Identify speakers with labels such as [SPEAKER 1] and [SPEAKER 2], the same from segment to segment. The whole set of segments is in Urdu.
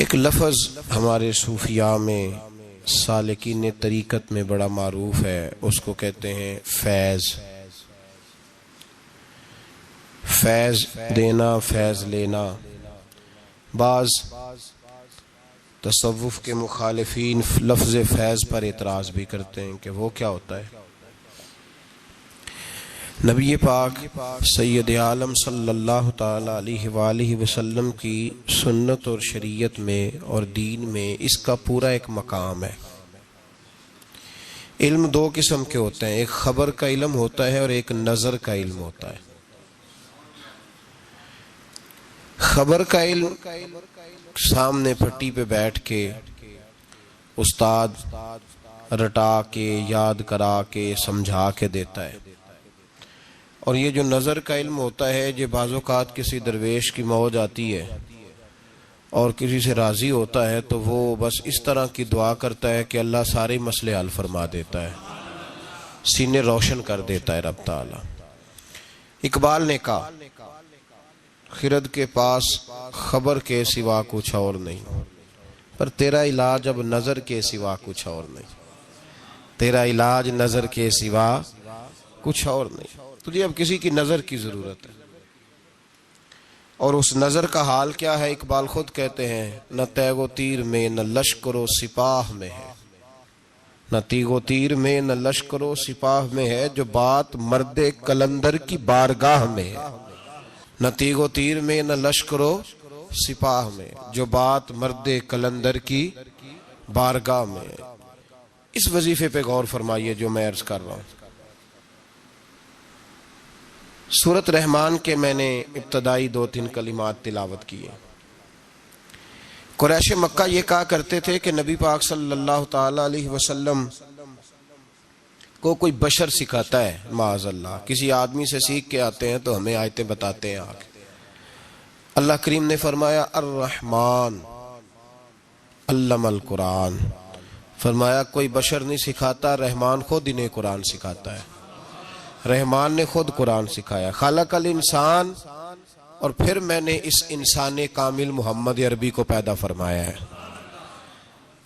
[SPEAKER 1] ایک لفظ ہمارے صوفیاء میں سالکین طریقت میں بڑا معروف ہے، اس کو کہتے ہیں فیض۔ فیض دینا، فیض لینا۔ بعض تصوف کے مخالفین لفظ فیض پر اعتراض بھی کرتے ہیں کہ وہ کیا ہوتا ہے۔ نبی پاک سید عالم صلی اللہ تعالی علیہ وآلہ وسلم کی سنت اور شریعت میں اور دین میں اس کا پورا ایک مقام ہے۔ علم دو قسم کے ہوتے ہیں، ایک خبر کا علم ہوتا ہے اور ایک نظر کا علم ہوتا ہے۔ خبر کا علم سامنے پھٹی پہ بیٹھ کے استاد رٹا کے یاد کرا کے سمجھا کے دیتا ہے، اور یہ جو نظر کا علم ہوتا ہے، جو بعض اوقات کسی درویش کی موج آتی ہے اور کسی سے راضی ہوتا ہے تو وہ بس اس طرح کی دعا کرتا ہے کہ اللہ سارے مسئلے حل فرما دیتا ہے، سینے روشن کر دیتا ہے رب تعالی۔ اقبال نے کہا، خرد کے پاس خبر کے سوا کچھ اور نہیں، پر تیرا علاج اب نظر کے سوا کچھ اور نہیں، تیرا علاج نظر کے سوا کچھ اور نہیں۔ تجھے اب کسی کی نظر کی ضرورت ہے، اور اس نظر کا حال کیا ہے؟ اقبال خود کہتے ہیں، نہ تیغ و تیر میں نہ لشکر و سپاہ میں ہے، نہ تیغ و تیر میں نہ لشکر و سپاہ میں ہے، جو بات مرد قلندر کی بارگاہ میں ہے۔ نہ تیغ و تیر میں نہ لشکر و سپاہ میں، جو بات مرد قلندر کی بارگاہ میں ہے۔ اس وظیفے پہ غور فرمائیے جو میں عرض کر رہا ہوں۔ سورۃ رحمان کے میں نے ابتدائی 2-3 کلمات تلاوت کیے۔ قریش مکہ یہ کہا کرتے تھے کہ نبی پاک صلی اللہ تعالی علیہ وسلم کو کوئی بشر سکھاتا ہے، معاذ اللہ، کسی آدمی سے سیکھ کے آتے ہیں تو ہمیں آیتیں بتاتے ہیں آگے۔ اللہ کریم نے فرمایا الرحمن علم القرآن، فرمایا کوئی بشر نہیں سکھاتا، رحمان خود انہیں قرآن سکھاتا ہے۔ رحمان نے خود قرآن سکھایا۔ خلق الانسان، اور پھر میں نے اس انسان کامل محمد عربی کو پیدا فرمایا ہے۔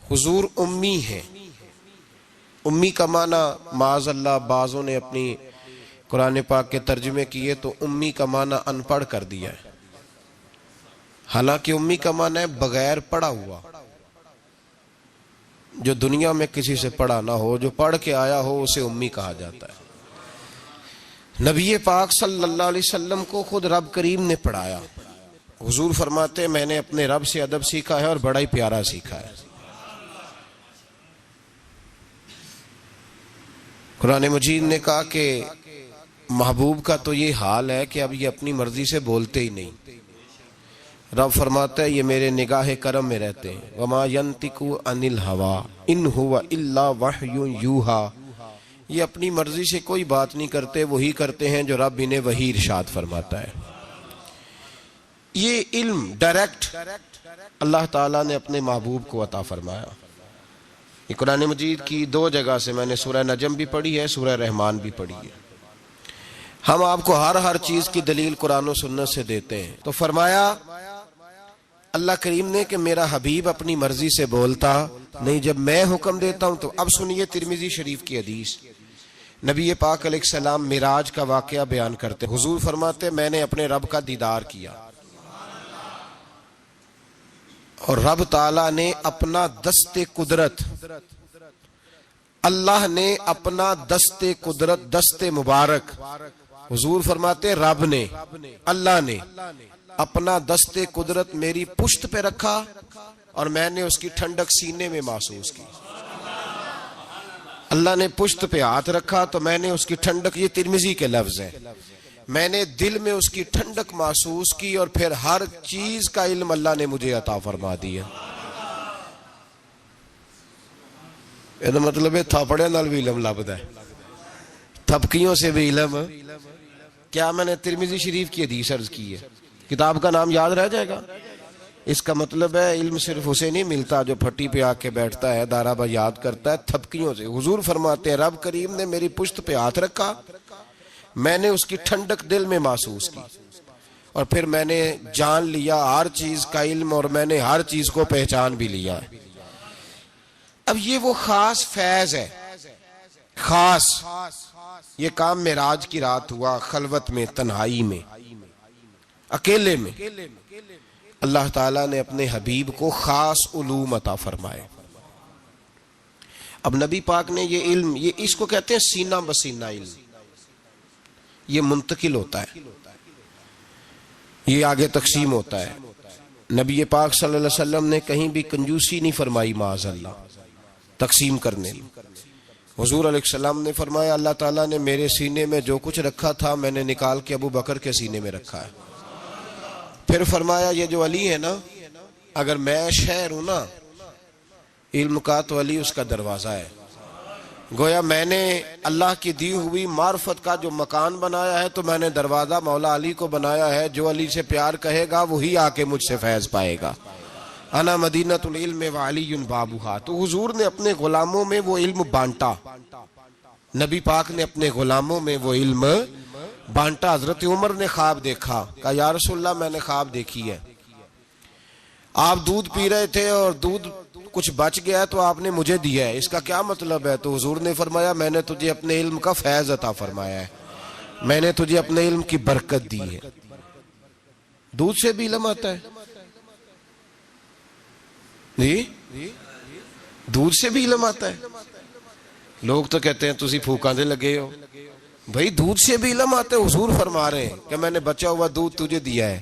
[SPEAKER 1] حضور امی ہے۔ امی کا معنی معاذ اللہ بعضوں نے اپنی قرآن پاک کے ترجمے کیے تو امی کا معنی ان پڑھ کر دیا ہے، حالانکہ امی کا معنی ہے بغیر پڑھا ہوا، جو دنیا میں کسی سے پڑھا نہ ہو، جو پڑھ کے آیا ہو اسے امی کہا جاتا ہے۔ نبی پاک صلی اللہ علیہ وسلم کو خود رب کریم نے پڑھایا۔ حضور فرماتے ہیں میں نے اپنے رب سے ادب سیکھا ہے اور بڑا ہی پیارا سیکھا ہے۔ قرآن مجید نے کہا کہ محبوب کا تو یہ حال ہے کہ اب یہ اپنی مرضی سے بولتے ہی نہیں۔ رب فرماتا ہے یہ میرے نگاہ کرم میں رہتے ہیں۔ وما ينطق عن الهوى ان هو الا وحی یوحى، یہ اپنی مرضی سے کوئی بات نہیں کرتے، وہی کرتے ہیں جو رب انہیں وحی ارشاد فرماتا ہے۔ یہ علم ڈائریکٹ اللہ تعالیٰ نے اپنے محبوب کو عطا فرمایا۔ یہ قرآن مجید کی 2 جگہ سے میں نے سورہ نجم بھی پڑھی ہے، سورہ رحمان بھی پڑھی ہے۔ ہم آپ کو ہر چیز کی دلیل قرآن و سنت سے دیتے ہیں۔ تو فرمایا اللہ کریم نے کہ میرا حبیب اپنی مرضی سے بولتا نہیں، جب میں حکم دیتا ہوں تو۔ اب سنیے ترمذی شریف کی حدیث، نبی پاک علیہ السلام معراج کا واقعہ بیان کرتے، حضور فرماتے میں نے اپنے رب کا دیدار کیا، اور رب تعالیٰ نے اپنا دست قدرت، اللہ نے اپنا دست قدرت، دست مبارک، حضور فرماتے رب نے، اللہ نے اپنا دست قدرت میری پشت پہ رکھا، اور میں نے اس کی ٹھنڈک سینے میں محسوس کی۔ اللہ نے پشت پہ ہاتھ رکھا تو میں نے اس کی ٹھنڈک، یہ ترمذی کے لفظ ہیں، میں نے دل میں اس کی ٹھنڈک محسوس کی، اور پھر ہر چیز کا علم اللہ نے مجھے عطا فرما دیا۔ یہ مطلب ہے تھاپڑے نال بھی علم لبدا ہے، تھپکیوں سے بھی علم۔ کیا میں نے ترمذی شریف کی حدیث عرض کی ہے؟ کتاب کا نام یاد رہ جائے گا؟ اس کا مطلب ہے علم صرف اسے نہیں ملتا جو پھٹی پہ آ کے بیٹھتا ہے، دارا با یاد کرتا ہے، تھپکیوں سے۔ حضور فرماتے ہیں رب کریم نے میری پشت پہ ہاتھ رکھا، میں نے اس کی ٹھنڈک دل میں محسوس کی، اور پھر میں نے جان لیا ہر چیز کا علم اور میں نے ہر چیز کو پہچان بھی لیا ہے۔ اب یہ وہ خاص فیض ہے، خاص یہ کام معراج کی رات ہوا، خلوت میں، تنہائی میں، اکیلے میں اللہ تعالیٰ نے اپنے حبیب کو خاص علوم عطا فرمائے۔ اب نبی پاک نے یہ علم، یہ اس کو کہتے ہیں سینہ بسینہ علم، یہ منتقل ہوتا ہے، یہ آگے تقسیم ہوتا ہے۔ نبی پاک صلی اللہ علیہ وسلم نے کہیں بھی کنجوسی نہیں فرمائی معاذ اللہ تقسیم کرنے۔ حضور علیہ السلام نے فرمایا اللہ تعالیٰ نے میرے سینے میں جو کچھ رکھا تھا میں نے نکال کے ابو بکر کے سینے میں رکھا ہے۔ پھر فرمایا یہ جو علی ہے نا، اگر میں شہر ہوں نا علم کا تو علی اس کا دروازہ ہے۔ گویا میں نے اللہ کی دی ہوئی معرفت کا جو مکان بنایا ہے تو میں نے دروازہ مولا علی کو بنایا ہے، جو علی سے پیار کہے گا وہی آ کے مجھ سے فیض پائے گا۔ انا مدینۃ العلم وعلی بابھا۔ تو حضور نے اپنے غلاموں میں وہ علم بانٹا، نبی پاک نے اپنے غلاموں میں وہ علم بانٹا۔ حضرت عمر نے خواب دیکھا، کہا یا رسول اللہ میں نے خواب دیکھی ہے، آپ دودھ پی رہے تھے اور دودھ کچھ بچ گیا ہے تو آپ نے مجھے دیا ہے، اس کا کیا مطلب ہے؟ تو حضور نے فرمایا میں نے تجھے اپنے علم کا فیض عطا فرمایا ہے، میں نے تجھے اپنے علم کی برکت دی ہے۔ دودھ سے بھی علم آتا ہے جی، دودھ سے بھی علم آتا ہے۔ لوگ تو کہتے ہیں تسی پھوکاں دے لگے ہو، بھائی دودھ سے بھی علم آتا ہے۔ حضور فرما رہے ہیں کہ میں نے بچا ہوا دودھ تجھے دیا ہے۔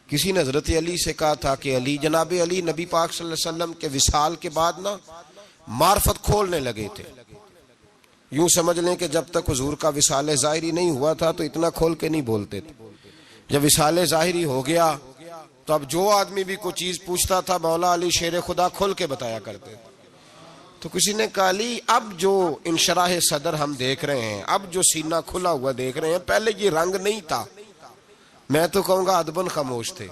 [SPEAKER 1] کسی نے حضرت علی سے کہا تھا کہ علی، جناب علی نبی پاک صلی اللہ علیہ وسلم کے وصال کے بعد نا معرفت کھولنے لگے تھے۔ یوں سمجھ لیں کہ جب تک حضور کا وصال ظاہری نہیں ہوا تھا تو اتنا کھول کے نہیں بولتے تھے، جب وصال ظاہری ہو گیا تو اب جو آدمی بھی کوئی چیز پوچھتا تھا مولا علی شیر خدا کھول کے بتایا کرتے تھے۔ تو کسی نے کہا علی اب جو انشراح صدر ہم دیکھ رہے ہیں، اب جو سینہ کھلا ہوا دیکھ رہے ہیں، پہلے یہ رنگ نہیں تھا۔ میں تو کہوں گا ادباً خاموش تھے۔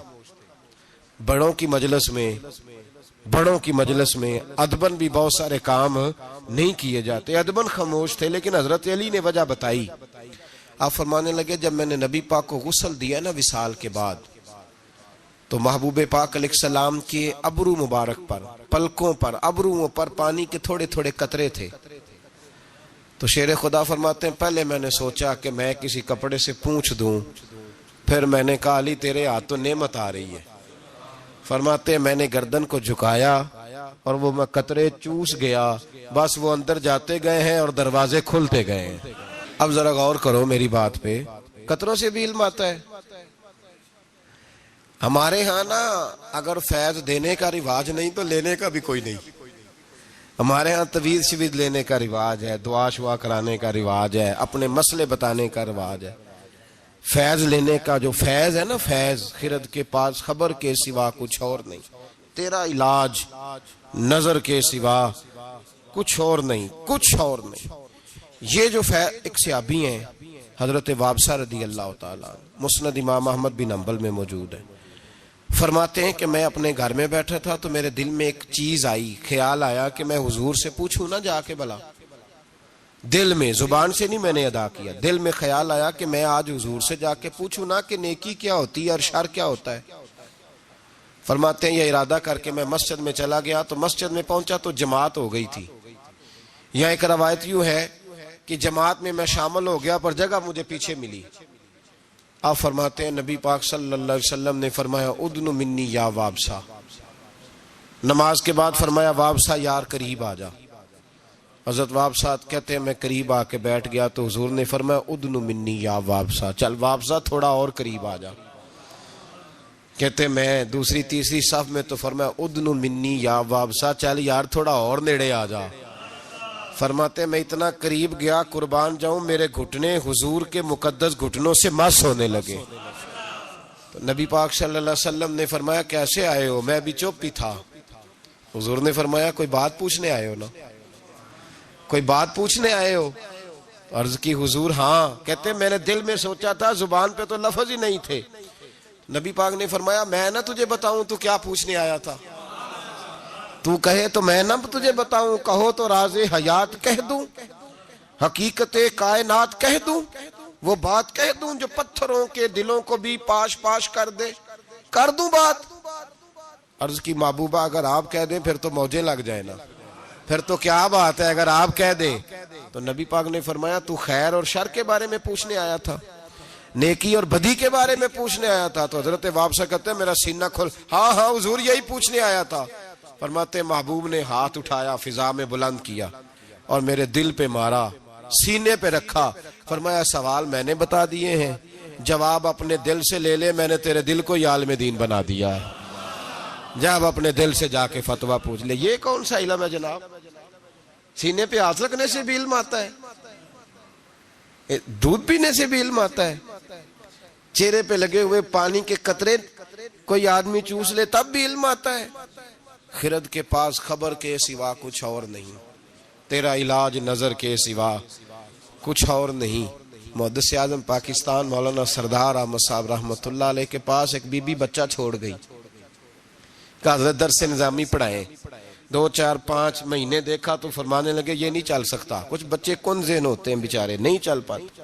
[SPEAKER 1] بڑوں کی مجلس میں ادباً بھی بہت سارے کام نہیں کیے جاتے، ادباً خاموش تھے، لیکن حضرت علی نے وجہ بتائی۔ آپ فرمانے لگے جب میں نے نبی پاک کو غسل دیا نا وصال کے بعد، تو محبوب پاک علیہ السلام کے ابرو مبارک پر، پلکوں پر، ابروؤں پر پانی کے تھوڑے تھوڑے قطرے تھے۔ تو شیر خدا فرماتے ہیں پہلے میں نے سوچا کہ میں کسی کپڑے سے پونچھ دوں، پھر میں نے کہا علی تیرے ہاتھ تو نعمت آ رہی ہے۔ فرماتے ہیں میں نے گردن کو جھکایا اور وہ میں قطرے چوس گیا، بس وہ اندر جاتے گئے ہیں اور دروازے کھلتے گئے ہیں۔ اب ذرا غور کرو میری بات پہ، قطروں سے بھی علم آتا ہے۔ ہمارے ہاں نا اگر فیض دینے کا رواج نہیں تو لینے کا بھی کوئی نہیں۔ ہمارے ہاں تویز شوید لینے کا رواج ہے، دعا شعا کرانے کا رواج ہے، اپنے مسئلے بتانے کا رواج ہے۔ فیض لینے کا جو فیض ہے نا، فیض خرد کے پاس خبر کے سوا کچھ اور نہیں، تیرا علاج نظر کے سوا کچھ اور نہیں، کچھ اور نہیں۔ یہ جو ایک صحابی ہیں حضرت وابسہ رضی اللہ تعالیٰ، مسند امام احمد بن حنبل میں موجود ہے، فرماتے ہیں کہ میں اپنے گھر میں بیٹھا تھا تو میرے دل میں ایک چیز آئی، خیال آیا کہ میں حضور سے پوچھوں نا جا کے بلا۔ دل میں، زبان سے نہیں میں نے ادا کیا، دل میں خیال آیا کہ میں آج حضور سے جا کے پوچھوں نا کہ نیکی کیا ہوتی ہے اور شر کیا ہوتا ہے۔ فرماتے ہیں یہ ارادہ کر کے میں مسجد میں چلا گیا، تو مسجد میں پہنچا تو جماعت ہو گئی تھی۔ یہاں ایک روایت یوں ہے کہ جماعت میں شامل ہو گیا پر جگہ مجھے پیچھے ملی۔ آپ فرماتے ہیں نبی پاک صلی اللہ علیہ وسلم نے فرمایا ادن منی یا وابسہ، نماز کے بعد فرمایا وابسہ یار قریب آ جا۔ حضرت وابسہ کہتے ہیں میں قریب آ کے بیٹھ گیا تو حضور نے فرمایا ادن منی یا وابسہ، چل وابسہ تھوڑا اور قریب آ جا۔ کہتے میں دوسری تیسری صف میں تو فرمایا ادن منی یا وابسہ، چل یار تھوڑا اور نیڑے آ جا۔ فرماتے میں اتنا قریب گیا قربان جاؤں میرے گھٹنے حضور کے مقدس گھٹنوں سے مس ہونے لگے۔ تو نبی پاک صلی اللہ علیہ وسلم نے فرمایا کیسے آئے ہو؟ میں بھی چپ ہی تھا۔ حضور نے فرمایا کوئی بات پوچھنے آئے ہو نا، کوئی بات پوچھنے آئے ہو؟ عرض کی حضور ہاں۔ کہتے میں نے دل میں سوچا تھا، زبان پہ تو لفظ ہی نہیں تھے۔ نبی پاک نے فرمایا میں نہ تجھے بتاؤں تو کیا پوچھنے آیا تھا؟ تو کہے تو میں نہ تجھے بتاؤں، کہو تو راز حیات کہہ دوں، حقیقت کائنات کہہ دوں۔ وہ بات کہہ دوں جو پتھروں کے دلوں کو بھی پاش پاش کر دے؟ کر دوں بات؟ عرض کی محبوبہ اگر آپ کہہ دیں پھر تو موجیں لگ جائے نا، پھر تو کیا بات ہے اگر آپ کہہ دیں۔ تو نبی پاک نے فرمایا تو خیر اور شر کے بارے میں پوچھنے آیا تھا، نیکی اور بدی کے بارے میں پوچھنے آیا تھا؟ تو حضرت واپس کہتے ہیں میرا سینہ کھل، ہاں ہاں حضور یہی پوچھنے آیا تھا۔ فرماتے محبوب نے ہاتھ اٹھایا، فضا میں بلند کیا اور میرے دل پہ مارا، سینے پہ رکھا، فرمایا سوال میں نے بتا دیے ہیں، جواب اپنے دل سے لے لے، میں نے تیرے دل کو ہی عالم دین بنا دیا ہے، جب اپنے دل سے جا کے فتویٰ پوچھ لے۔ یہ کون سا علم ہے جناب؟ سینے پہ ہاتھ رکھنے سے بھی علم آتا ہے، دودھ پینے سے بھی علم آتا ہے، چہرے پہ لگے ہوئے پانی کے قطرے کوئی آدمی چوس لے تب بھی علم آتا ہے۔ خرد کے پاس خبر کے سوا کچھ اور نہیں، تیرا علاج نظر کے سوا کچھ اور نہیں۔ محدث اعظم پاکستان مولانا سردار احمد صاحب رحمۃ اللہ علیہ کے پاس ایک بی بی بچہ چھوڑ گئی، کہ حضرت درس نظامی پڑھائیں۔ 2 4 5 مہینے دیکھا تو فرمانے لگے یہ نہیں چل سکتا، کچھ بچے کن ذہن ہوتے ہیں بیچارے، نہیں چل پاتے۔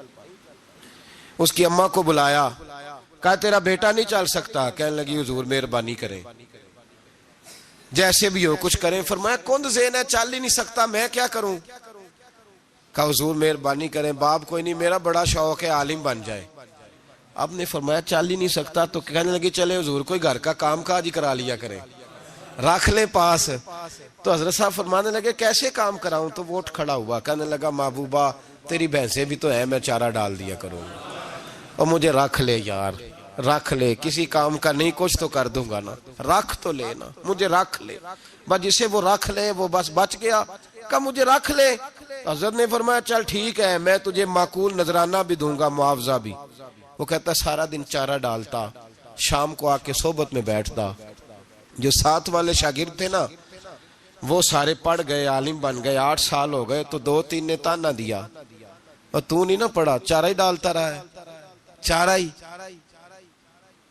[SPEAKER 1] اس کی اماں کو بلایا، کہا تیرا بیٹا نہیں چل سکتا، کہنے لگی حضور مہربانی کریں، جیسے بھی ہو کچھ کریں۔ فرمایا کن ذہن ہے، چل ہی نہیں سکتا، میں کیا کروں؟ کہا حضور مہربانی کریں، باپ کوئی نہیں، میرا بڑا شوق ہے عالم بن جائے۔ اب نے فرمایا چل ہی نہیں سکتا، تو کہنے لگی چلے حضور کوئی گھر کا کام کاج ہی کرا لیا کریں، رکھ لیں پاس۔ تو حضرت صاحب فرمانے لگے کیسے کام کراؤں؟ تو وہ اٹھ کھڑا ہوا، کہنے لگا محبوبہ تیری بھینسیں بھی تو ہیں، میں چارہ ڈال دیا کروں، اور مجھے رکھ لے یار، رکھ لے، کسی کام کا نہیں کچھ تو کر دوں گا نا، رکھ تو لے نا، مجھے رکھ لے۔ بس جسے وہ رکھ لے وہ بس بچ گیا، کہ مجھے رکھ لے۔ حضرت نے فرمایا چل ٹھیک ہے، میں تجھے معقول نذرانہ بھی دوں گا، معاوضہ بھی۔ وہ کہتا سارا دن چارہ ڈالتا، شام کو آ کے صحبت میں بیٹھتا، جو ساتھ والے شاگرد تھے نا وہ سارے پڑھ گئے، عالم بن گئے، 8 سال ہو گئے، تو 2 3 نے تانا دیا اور تو نہیں نہ پڑھا، چارہ ہی ڈالتا رہا ہے، چارہ ہی۔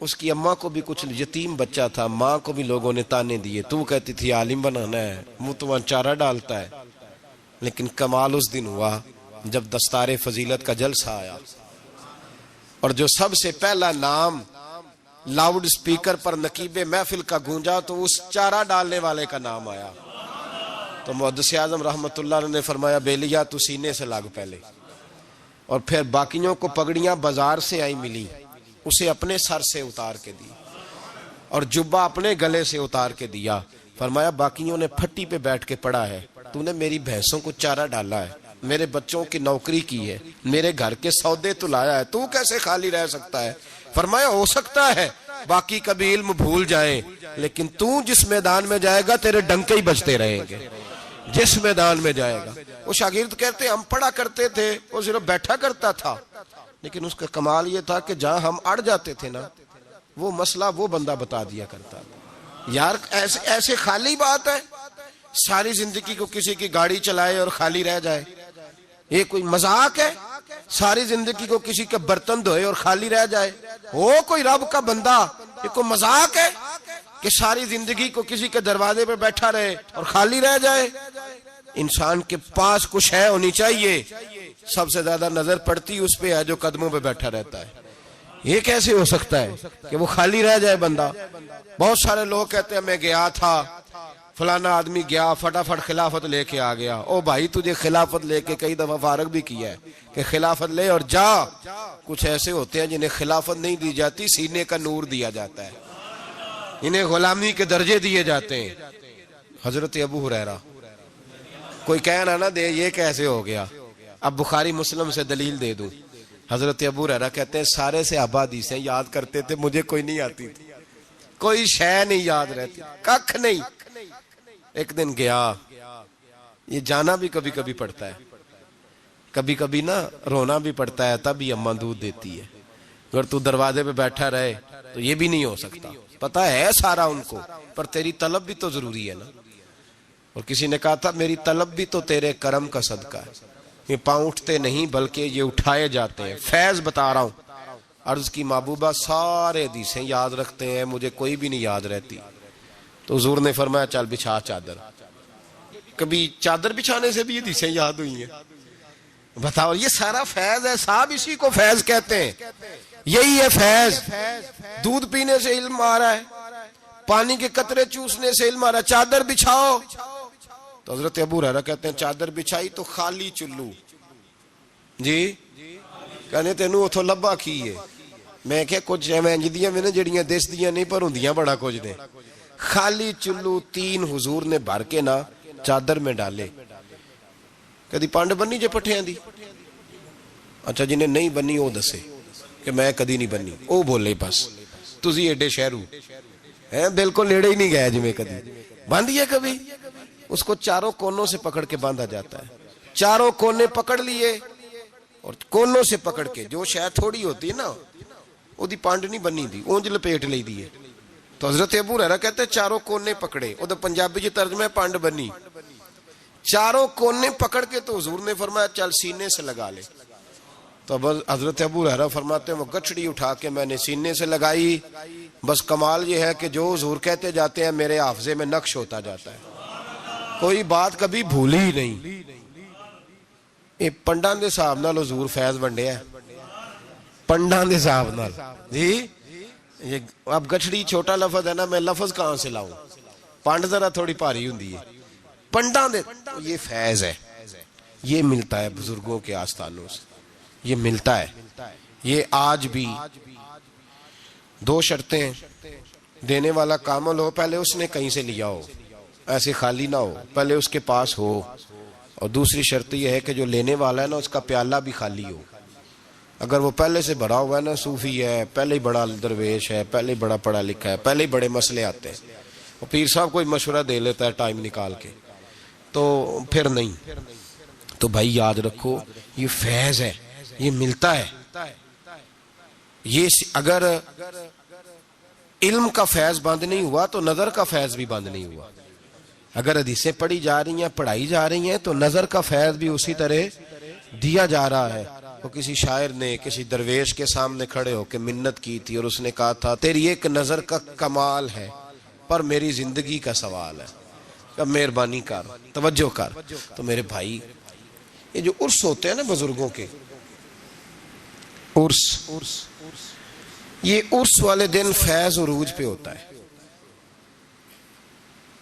[SPEAKER 1] اس کی اماں کو بھی کچھ یتیم بچہ تھا، ماں کو بھی لوگوں نے تانے دیے، تو کہتی تھی عالم بنانا ہے، وہ تو چارہ ڈالتا ہے۔ لیکن کمال اس دن ہوا جب دستار فضیلت کا جلسہ آیا، اور جو سب سے پہلا نام لاؤڈ سپیکر پر نقیب محفل کا گونجا تو اس چارہ ڈالنے والے کا نام آیا۔ تو محدث اعظم رحمت اللہ علیہ نے فرمایا بیلیا تو سینے سے لگ پہلے، اور پھر باقیوں کو پگڑیاں بازار سے آئی ملی، اسے اپنے سر سے اتار کے دی اور جبہ اپنے گلے سے اتار کے دیا۔ فرمایا باقیوں نے پھٹی پہ بیٹھ کے پڑھا ہے، تو نے میری بھینسوں کو چارہ ڈالا ہے، میرے بچوں کی نوکری کی ہے، میرے گھر کے سودے تو لایا ہے، تو کیسے خالی رہ سکتا ہے؟ فرمایا ہو سکتا ہے باقی کبھی علم بھول جائیں، لیکن تو جس میدان میں جائے گا تیرے ڈنکے ہی بجتے رہیں گے، جس میدان میں جائے گا۔ وہ شاگرد کہتے ہم پڑھا کرتے تھے، وہ صرف بیٹھا کرتا تھا، لیکن اس کا کمال یہ تھا کہ جہاں ہم اڑ جاتے تھے نا وہ مسئلہ وہ بندہ بتا دیا کرتا تھا۔ یار ایسے خالی بات ہے، ساری زندگی کو کسی کی گاڑی چلائے اور خالی رہ جائے، یہ کوئی مذاق ہے؟ ساری زندگی کو کسی کے برتن دھوئے اور خالی رہ جائے، ہو کوئی رب کا بندہ، یہ کوئی مذاق ہے کہ ساری زندگی کو کسی کے دروازے پہ بیٹھا رہے اور خالی رہ جائے؟ انسان کے پاس کچھ ہے ہونی چاہیے، سب سے زیادہ نظر پڑتی اس پہ ہے جو قدموں پہ بیٹھا رہتا ہے۔ یہ کیسے ہو سکتا ہے کہ وہ خالی رہ جائے بندہ؟ بہت سارے لوگ کہتے ہیں میں گیا تھا، فلانا آدمی گیا فٹافٹ خلافت لے کے آ گیا۔ او بھائی تجھے خلافت لے کے کئی دفعہ فارغ بھی کیا ہے کہ خلافت لے اور جا۔ کچھ ایسے ہوتے ہیں جنہیں خلافت نہیں دی جاتی، سینے کا نور دیا جاتا ہے، انہیں غلامی کے درجے دیے جاتے ہیں۔ حضرت ابو ہریرہ، کوئی کہنا نہ دے یہ کیسے ہو گیا، اب بخاری مسلم سے دلیل دے دوں۔ حضرت ابو ہریرہ کہتے ہیں سارے صحابہ حدیثیں یاد کرتے تھے، مجھے کوئی نہیں آتی تھی، کوئی شے نہیں یاد رہتی، ککھ نہیں۔ ایک دن گیا، یہ جانا بھی کبھی کبھی پڑتا ہے، کبھی کبھی نا رونا بھی پڑتا ہے، تب ہی اماں دودھ دیتی ہے۔ اگر تو دروازے پہ بیٹھا رہے تو یہ بھی نہیں ہو سکتا، پتا ہے سارا ان کو، پر تیری طلب بھی تو ضروری ہے نا۔ اور کسی نے کہا تھا میری طلب بھی تو تیرے کرم کا صدقہ ہے، یہ پاؤں اٹھتے نہیں بلکہ یہ اٹھائے جاتے ہیں، فیض بتا رہا ہوں۔ عرض کی محبوبہ سارے حدیثیں یاد رکھتے ہیں، مجھے کوئی بھی نہیں یاد رہتی۔ تو حضور نے فرمایا چل بچھا چادر۔ کبھی چادر بچھانے سے بھی حدیثیں یاد ہوئی ہیں، بتاؤ، یہ سارا فیض ہے صاحب، اسی کو فیض کہتے ہیں، یہی ہے فیض۔ دودھ پینے سے علم آ رہا ہے، پانی کے قطرے چوسنے سے علم آ رہا ہے۔ چادر بچھاؤ تو حضرت ابو ہریرہ کہتے ہیں چادر بچھائی تو خالی چلو جی کہنے تینوں اتھوں لبا کی ہے۔ میں کہ کچھ ایویں جدیاں میں نے جڑیاں دیس دیاں نہیں پر ہوندیاں بڑا کچھ نے۔ خالی چلو 3 حضور نے بھر کے نا چادر میں ڈالے۔ کدی پانڈ بنی جے پٹھیاں دی؟ اچھا جنہیں نہیں بنی وہ دسے کہ میں کدی نہیں بنی، او بولے بس تسی ایڈے شہرو ہیں، بالکل ایڑے ہی نہیں گئے جی میں کدی باندھی ہے کبھی۔ اس کو چاروں کونوں سے پکڑ کے باندھا جاتا ہے، چاروں کونے پکڑ لیے اور کونوں سے پکڑ کے، جو شاید تھوڑی ہوتی ہے نا وہ دی پانڈ نہیں بنی دی، اونج لپیٹ لی دی ہے۔ تو حضرت ابو ہریرہ کہتے ہیں چاروں کونے پکڑے، وہ تو پنجابی جی ترجمہ ہے پانڈ بنی، چاروں کونے پکڑ کے تو حضور نے فرمایا چل سینے سے لگا لے۔ تو حضرت ابو ہریرہ فرماتے ہیں وہ گچھڑی اٹھا کے میں نے سینے سے لگائی، بس کمال یہ ہے کہ جو حضور کہتے جاتے ہیں میرے حافظے میں نقش ہوتا جاتا ہے، کوئی بات کبھی بھولی ہی نہیں۔ یہ پنڈان دے صاحب نال حضور فیض ونڈے ہے، پنڈان دے صاحب نال جی۔ یہ اب گچھڑی چھوٹا لفظ ہے نا، میں لفظ کہاں سے لاؤں، پانڈ ذرا تھوڑی بھاری ہوندی ہے، پنڈان دے یہ فیض ہے، یہ ملتا ہے بزرگوں کے آستانوں سے، یہ ملتا ہے۔ یہ آج بھی 2 شرطیں، دینے والا کامل ہو، پہلے اس نے کہیں سے لیا ہو، ایسے خالی نہ ہو، پہلے اس کے پاس ہو، اور دوسری شرط یہ ہے کہ جو لینے والا ہے نا اس کا پیالہ بھی خالی ہو۔ اگر وہ پہلے سے بھرا ہوا ہے نا، صوفی ہے، پہلے ہی بڑا درویش ہے، پہلے ہی بڑا پڑھا لکھا ہے، پہلے ہی بڑے مسئلے آتے ہیں، اور پیر صاحب کوئی مشورہ دے لیتا ہے ٹائم نکال کے، تو پھر نہیں۔ تو بھائی یاد رکھو یہ فیض ہے، یہ ملتا ہے۔ یہ اگر علم کا فیض بند نہیں ہوا تو نظر کا فیض بھی بند نہیں ہوا۔ اگر حدیثیں پڑھی جا رہی ہیں، پڑھائی جا رہی ہیں، تو نظر کا فیض بھی اسی طرح دیا جا رہا ہے۔ وہ کسی شاعر نے کسی درویش کے سامنے کھڑے ہو کے منت کی تھی اور اس نے کہا تھا تیری ایک نظر کا کمال ہے پر میری زندگی کا سوال ہے، کہ مہربانی کر، توجہ کر۔ تو میرے بھائی یہ جو عرس ہوتے ہیں نا بزرگوں کے، عرس، یہ عرس والے دن فیض عروج پہ ہوتا ہے۔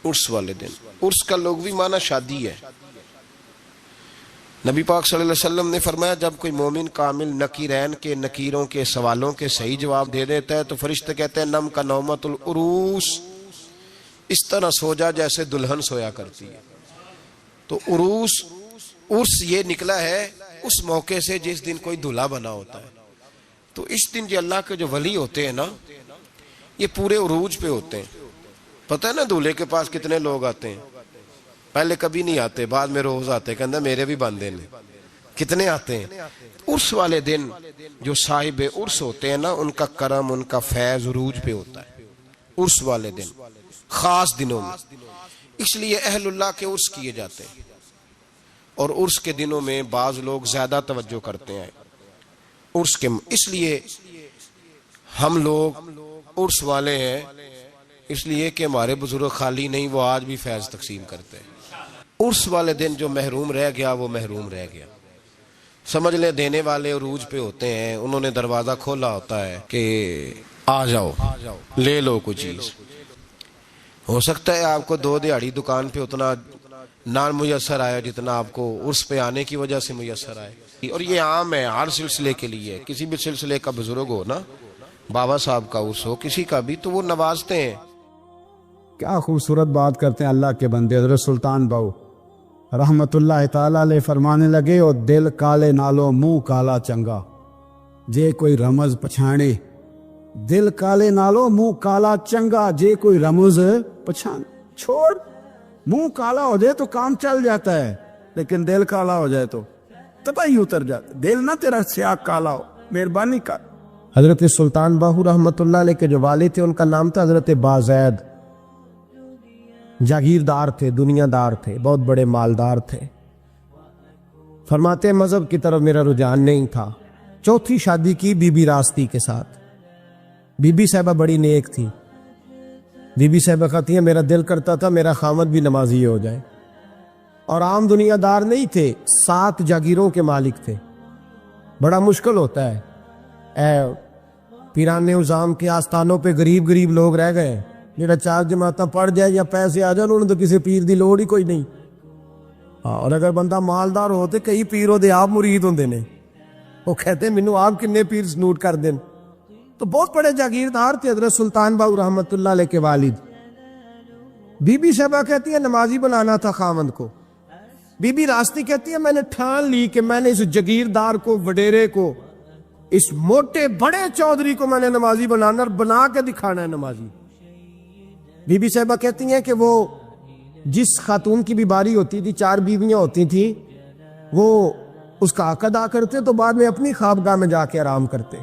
[SPEAKER 1] عرس والے دن، عرس کا لغوی معنی شادی ہے۔ نبی پاک صلی اللہ علیہ وسلم نے فرمایا جب کوئی مومن کامل نکیرین کے نکیروں کے سوالوں کے صحیح جواب دے دیتا ہے تو فرشتے کہتے ہیں نم کا نومت العروس، اس طرح سو جا جیسے دلہن سویا کرتی ہے۔ تو عرس یہ نکلا ہے اس موقع سے جس دن کوئی دلہا بنا ہوتا ہے۔ تو اس دن جو اللہ کے جو ولی ہوتے ہیں نا، یہ پورے عروج پہ ہوتے ہیں۔ پتہ ہے نا دولہے کے پاس کتنے لوگ آتے ہیں؟ پہلے کبھی نہیں آتے، بعد میں روز آتے، کہندہ میرے بھی باندھے نے۔ کتنے آتے ہیں؟ عرس والے دن جو صاحب عرس ہوتے ہیں نا، ان کا کرم، ان کا فیض عروج پہ ہوتا ہے عرس والے دن، خاص دنوں میں۔ اس لیے اہل اللہ کے عرس کیے جاتے ہیں، اور عرس کے دنوں میں بعض لوگ زیادہ توجہ کرتے ہیں عرس کے، اس لیے ہم لوگ عرس والے ہیں، اس لیے کہ ہمارے بزرگ خالی نہیں، وہ آج بھی فیض تقسیم کرتے ہیں۔ عرس والے دن جو محروم رہ گیا وہ محروم رہ گیا، سمجھ لیں دینے والے عروج پہ ہوتے ہیں، انہوں نے دروازہ کھولا ہوتا ہے کہ آ جاؤ لے لو کوئی چیز۔ ہو سکتا ہے آپ کو 2 دہاڑی دکان پہ اتنا نہ میسر آیا جتنا آپ کو عرس پہ آنے کی وجہ سے میسر آئے، اور یہ عام ہے ہر سلسلے کے لیے۔ کسی بھی سلسلے کا بزرگ ہو نا، بابا صاحب کا عرس ہو کسی کا بھی، تو وہ نوازتے ہیں۔
[SPEAKER 2] کیا خوبصورت بات کرتے ہیں اللہ کے بندے حضرت سلطان باؤ رحمت اللہ تعالی علیہ فرمانے لگے، اور دل کالے نالو منہ کالا چنگا، جے کوئی رمز پچھانے، دل کالے نالو منہ کالا چنگا، جے کوئی رمز پچھانے۔ چھوڑ، منہ کالا ہو جائے تو کام چل جاتا ہے، لیکن دل کالا ہو جائے تو تباہی اتر جاتا۔ دل نہ تیرا سیاہ کالا ہو، مہربانی کر۔ حضرت سلطان باہو رحمت اللہ علیہ کے جو والد تھے ان کا نام تھا حضرت بازید، جاگیردار تھے، دنیا دار تھے، بہت بڑے مالدار تھے۔ فرماتے ہیں مذہب کی طرف میرا رجحان نہیں تھا۔ 4تھی شادی کی بی بی راستی کے ساتھ۔ بی بی صاحبہ بڑی نیک تھی۔ بی بی صاحبہ کہتی ہیں میرا دل کرتا تھا میرا خامد بھی نمازی ہو جائے، اور عام دنیا دار نہیں تھے، 7 جاگیروں کے مالک تھے۔ بڑا مشکل ہوتا ہے، اے پیران نظام کے آستانوں پہ غریب غریب لوگ رہ گئے، جڑا 4 جماعتاں پڑھ جائے یا پیسے آ جائے، انہوں نے تو کسی پیر دی لوڑ ہی کوئی نہیں۔ اور اگر بندہ مالدار ہو تو کئی پیروں دے آپ مرید ہوندے نے، وہ کہتے ہیں مینوں آپ کنے پیر سنوٹ کر دین۔ تو بہت بڑے جاگیردار تھے حضرت سلطان باہو رحمت اللہ علیہ کے والد۔ بی بی صاحبہ کہتی ہے نمازی بنانا تھا خاوند کو۔ بی بی راستی کہتی ہے میں نے ٹھان لی کہ میں نے اس جاگیردار کو، وڈیرے کو، اس موٹے بڑے چودھری کو میں نے نمازی بنانا اور بنا کے دکھانا ہے نمازی۔ بی بی صاحبہ کہتی ہیں کہ وہ جس خاتون کی بھی باری ہوتی تھی، 4 بیویاں ہوتی تھیں، وہ اس کا حق ادا کرتے تو بعد میں اپنی خوابگاہ میں جا کے آرام کرتے۔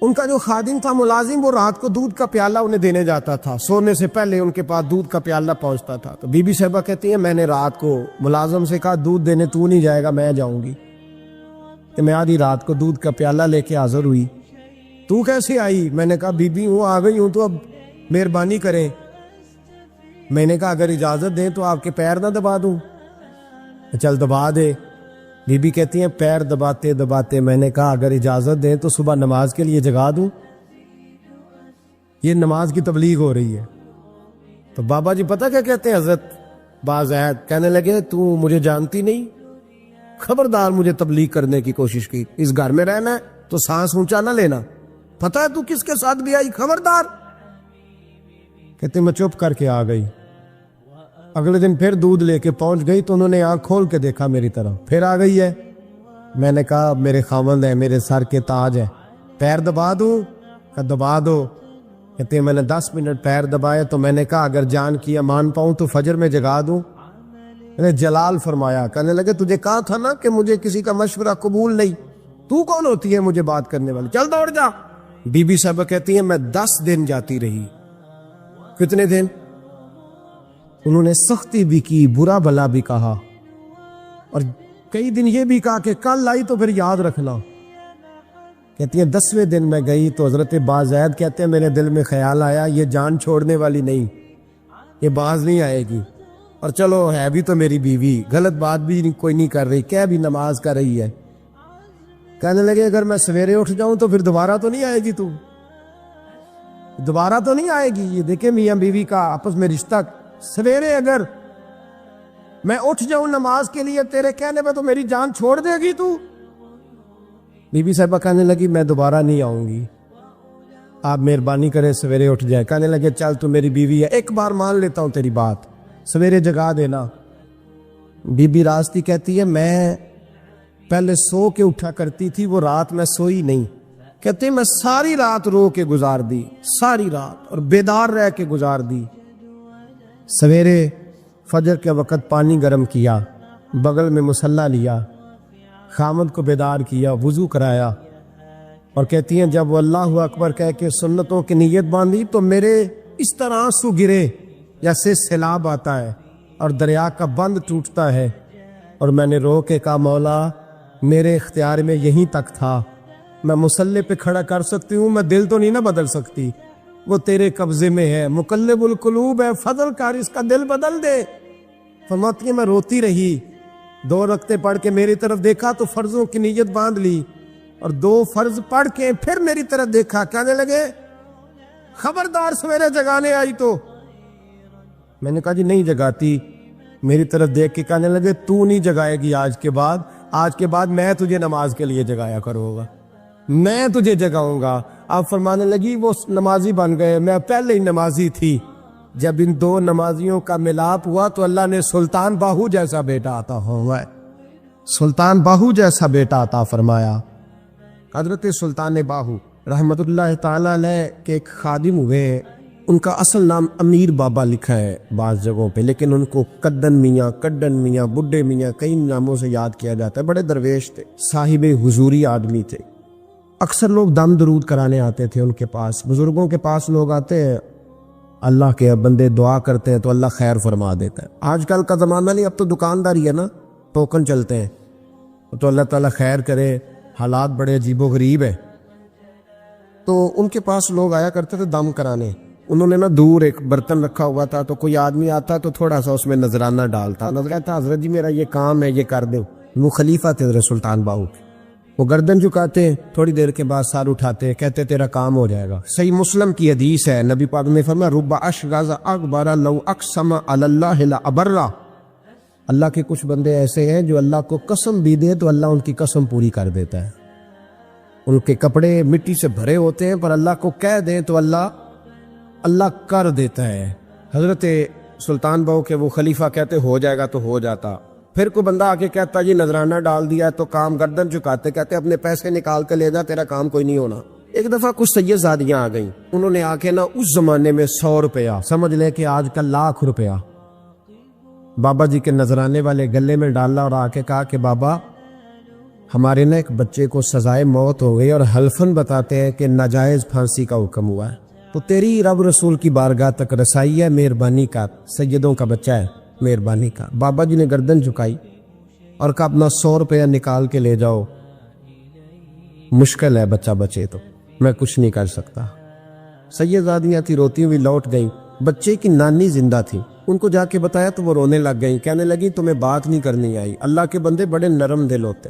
[SPEAKER 2] ان کا جو خادم تھا، ملازم، وہ رات کو دودھ کا پیالہ انہیں دینے جاتا تھا، سونے سے پہلے ان کے پاس دودھ کا پیالہ پہنچتا تھا۔ تو بی بی صاحبہ کہتی ہیں میں نے رات کو ملازم سے کہا دودھ دینے تو نہیں جائے گا، میں جاؤں گی۔ کہ میں آدھی رات کو دودھ کا پیالہ لے کے حاضر ہوئی۔ تو کیسے آئی؟ میں نے کہا بی بی ہوں، آ گئی ہوں، تو اب مہربانی کریں۔ میں نے کہا اگر اجازت دیں تو آپ کے پیر نہ دبا دوں؟ چل دبا دے۔ بی بی کہتی ہیں پیر دباتے دباتے میں نے کہا اگر اجازت دیں تو صبح نماز کے لیے جگا دوں؟ یہ نماز کی تبلیغ ہو رہی ہے۔ تو بابا جی پتہ کیا کہتے ہیں حضرت بازید؟ کہنے لگے تو مجھے جانتی نہیں، خبردار مجھے تبلیغ کرنے کی کوشش کی، اس گھر میں رہنا ہے تو سانس اونچا نہ لینا، پتہ ہے تو کس کے ساتھ بھی آئی، خبردار۔ کہتے میں چپ کر کے آ گئی۔ اگلے دن پھر دودھ لے کے پہنچ گئی تو انہوں نے آنکھ کھول کے دیکھا میری طرف، پھر آ گئی ہے۔ میں نے کہا میرے خاوند ہے، میرے سر کے تاج ہے، پیر دبا دوں؟ کہ دبا دو۔ کہتے ہیں میں نے 10 منٹ پیر دبائے تو میں نے کہا اگر جان کی امان پاؤں تو فجر میں جگا دوں؟ میں نے جلال فرمایا، کہنے لگے تجھے کہا تھا نا کہ مجھے کسی کا مشورہ قبول نہیں، تو کون ہوتی ہے مجھے بات کرنے والی، چل دوڑ جا۔ بی بی صاحبہ کہتی ہیں میں 10 دن جاتی رہی۔ کتنے دن؟ انہوں نے سختی بھی کی، برا بھلا بھی کہا، اور کئی دن یہ بھی کہا کہ کل آئی تو پھر یاد رکھنا۔ کہتی ہیں 10ویں دن میں گئی تو حضرت بازید کہتے ہیں میرے دل میں خیال آیا یہ جان چھوڑنے والی نہیں، یہ باز نہیں آئے گی، اور چلو ہے بھی تو میری بیوی، غلط بات بھی کوئی نہیں کر رہی، کہہ بھی نماز کر رہی ہے۔ کہنے لگے اگر میں سویرے اٹھ جاؤں تو پھر دوبارہ تو نہیں آئے گی، تو دوبارہ تو نہیں آئے گی۔ یہ دیکھیں میاں بیوی کا آپس میں رشتہ، سویرے اگر میں اٹھ جاؤں نماز کے لیے تیرے کہنے پہ تو میری جان چھوڑ دے گی تو؟ بی بی صاحبہ کہنے لگی میں دوبارہ نہیں آؤں گی، آپ مہربانی کریں سویرے اٹھ جائے۔ کہنے لگے چل تو میری بیوی ہے، ایک بار مان لیتا ہوں تیری بات، سویرے جگا دینا۔ بی بی راستی کہتی ہے میں پہلے سو کے اٹھا کرتی تھی، وہ رات میں سوئی نہیں، کہتے ہیں میں ساری رات رو کے گزار دی، ساری رات، اور بیدار رہ کے گزار دی۔ سویرے فجر کے وقت پانی گرم کیا، بغل میں مصلی لیا، خامد کو بیدار کیا، وضو کرایا، اور کہتی ہیں جب وہ اللہ اکبر کہہ کے سنتوں کی نیت باندھی تو میرے اس طرح آنسو گرے جیسے سیلاب آتا ہے اور دریا کا بند ٹوٹتا ہے، اور میں نے رو کے کہا مولا میرے اختیار میں یہیں تک تھا، میں مصلی پہ کھڑا کر سکتی ہوں، میں دل تو نہیں نہ بدل سکتی، وہ تیرے قبضے میں ہے، مقلب القلوب ہے، فضل کر اس کا دل بدل دے۔ فرماتی ہے میں روتی رہی، 2 رکعتیں پڑھ کے میری طرف دیکھا تو فرضوں کی نیت باندھ لی، اور 2 فرض پڑھ کے پھر میری طرف دیکھا، کہنے لگے خبردار سویرے جگانے آئی تو؟ میں نے کہا جی نہیں جگاتی۔ میری طرف دیکھ کے کہنے لگے تو نہیں جگائے گی آج کے بعد میں تجھے نماز کے لیے جگایا کروں گا، میں تجھے جگاؤں گا۔ آپ فرمانے لگی وہ نمازی بن گئے، میں پہلے ہی نمازی تھی، جب ان 2 نمازیوں کا ملاپ ہوا تو اللہ نے سلطان باہو جیسا بیٹا عطا ہوا ہے، سلطان باہو جیسا بیٹا عطا فرمایا۔ حضرت سلطان باہو رحمت اللہ تعالیٰ علیہ کے ایک خادم ہوئے، ان کا اصل نام امیر بابا لکھا ہے بعض جگہوں پہ، لیکن ان کو کدن میاں، بڈھے میاں کئی ناموں سے یاد کیا جاتا ہے۔ بڑے درویش تھے، صاحب حضوری آدمی تھے، اکثر لوگ دم درود کرانے آتے تھے ان کے پاس، بزرگوں کے پاس لوگ آتے ہیں، اللہ کے بندے دعا کرتے ہیں تو اللہ خیر فرما دیتا ہے۔ آج کل کا زمانہ نہیں، اب تو دکانداری ہے نا، ٹوکن چلتے ہیں، تو اللہ تعالیٰ خیر کرے، حالات بڑے عجیب و غریب ہیں۔ تو ان کے پاس لوگ آیا کرتے تھے دم کرانے، انہوں نے نا دور ایک برتن رکھا ہوا تھا، تو کوئی آدمی آتا تو تھوڑا سا اس میں نذرانہ ڈالتا، نظر کہتا حضرت جی میرا یہ کام ہے، یہ کر دیں۔ وہ خلیفہ تھے حضرت سلطان باہو کے، وہ گردن جھکاتے، تھوڑی دیر کے بعد سار اٹھاتے، کہتے تیرا کام ہو جائے گا۔ صحیح مسلم کی حدیث ہے، نبی پاک نے فرمایا رب اشغاز اکبر لو اقسم علی اللہ لابرہ، اللہ کے کچھ بندے ایسے ہیں جو اللہ کو قسم بھی دے تو اللہ ان کی قسم پوری کر دیتا ہے۔ ان کے کپڑے مٹی سے بھرے ہوتے ہیں، پر اللہ کو کہہ دیں تو اللہ کر دیتا ہے۔ حضرت سلطان باہو کے وہ خلیفہ کہتے ہو جائے گا تو ہو جاتا۔ پھر کوئی بندہ آگے کہتا جی نذرانہ ڈال دیا ہے تو کام، گردن جھکاتے کہتے اپنے پیسے نکال کے لے جا، تیرا کام کوئی نہیں ہونا۔ ایک دفعہ کچھ سید زادیاں آ گئیں، انہوں نے آ کے نا اس زمانے میں 100 روپیہ، سمجھ لے کہ آج کل لاکھ روپیہ، بابا جی کے نذرانے والے گلے میں ڈالا اور آ کے کہا کہ بابا ہمارے نا ایک بچے کو سزائے موت ہو گئی اور حلفاً بتاتے ہیں کہ ناجائز پھانسی کا حکم ہوا ہے، تو تیری رب رسول کی بارگاہ تک رسائی ہے، مہربانی کا، سیدوں کا بچہ ہے، مہربانی کا۔ بابا جی نے گردن جھکائی اور کہا اپنا 100 روپیہ نکال کے لے جاؤ، مشکل ہے بچہ بچے تو میں کچھ نہیں کر سکتا۔ سید زادیاں تھی، روتی ہوئی لوٹ گئیں، بچے کی نانی زندہ تھی، ان کو جا کے بتایا تو وہ رونے لگ گئیں، کہنے لگی تمہیں بات نہیں کرنی آئی، اللہ کے بندے بڑے نرم دل ہوتے،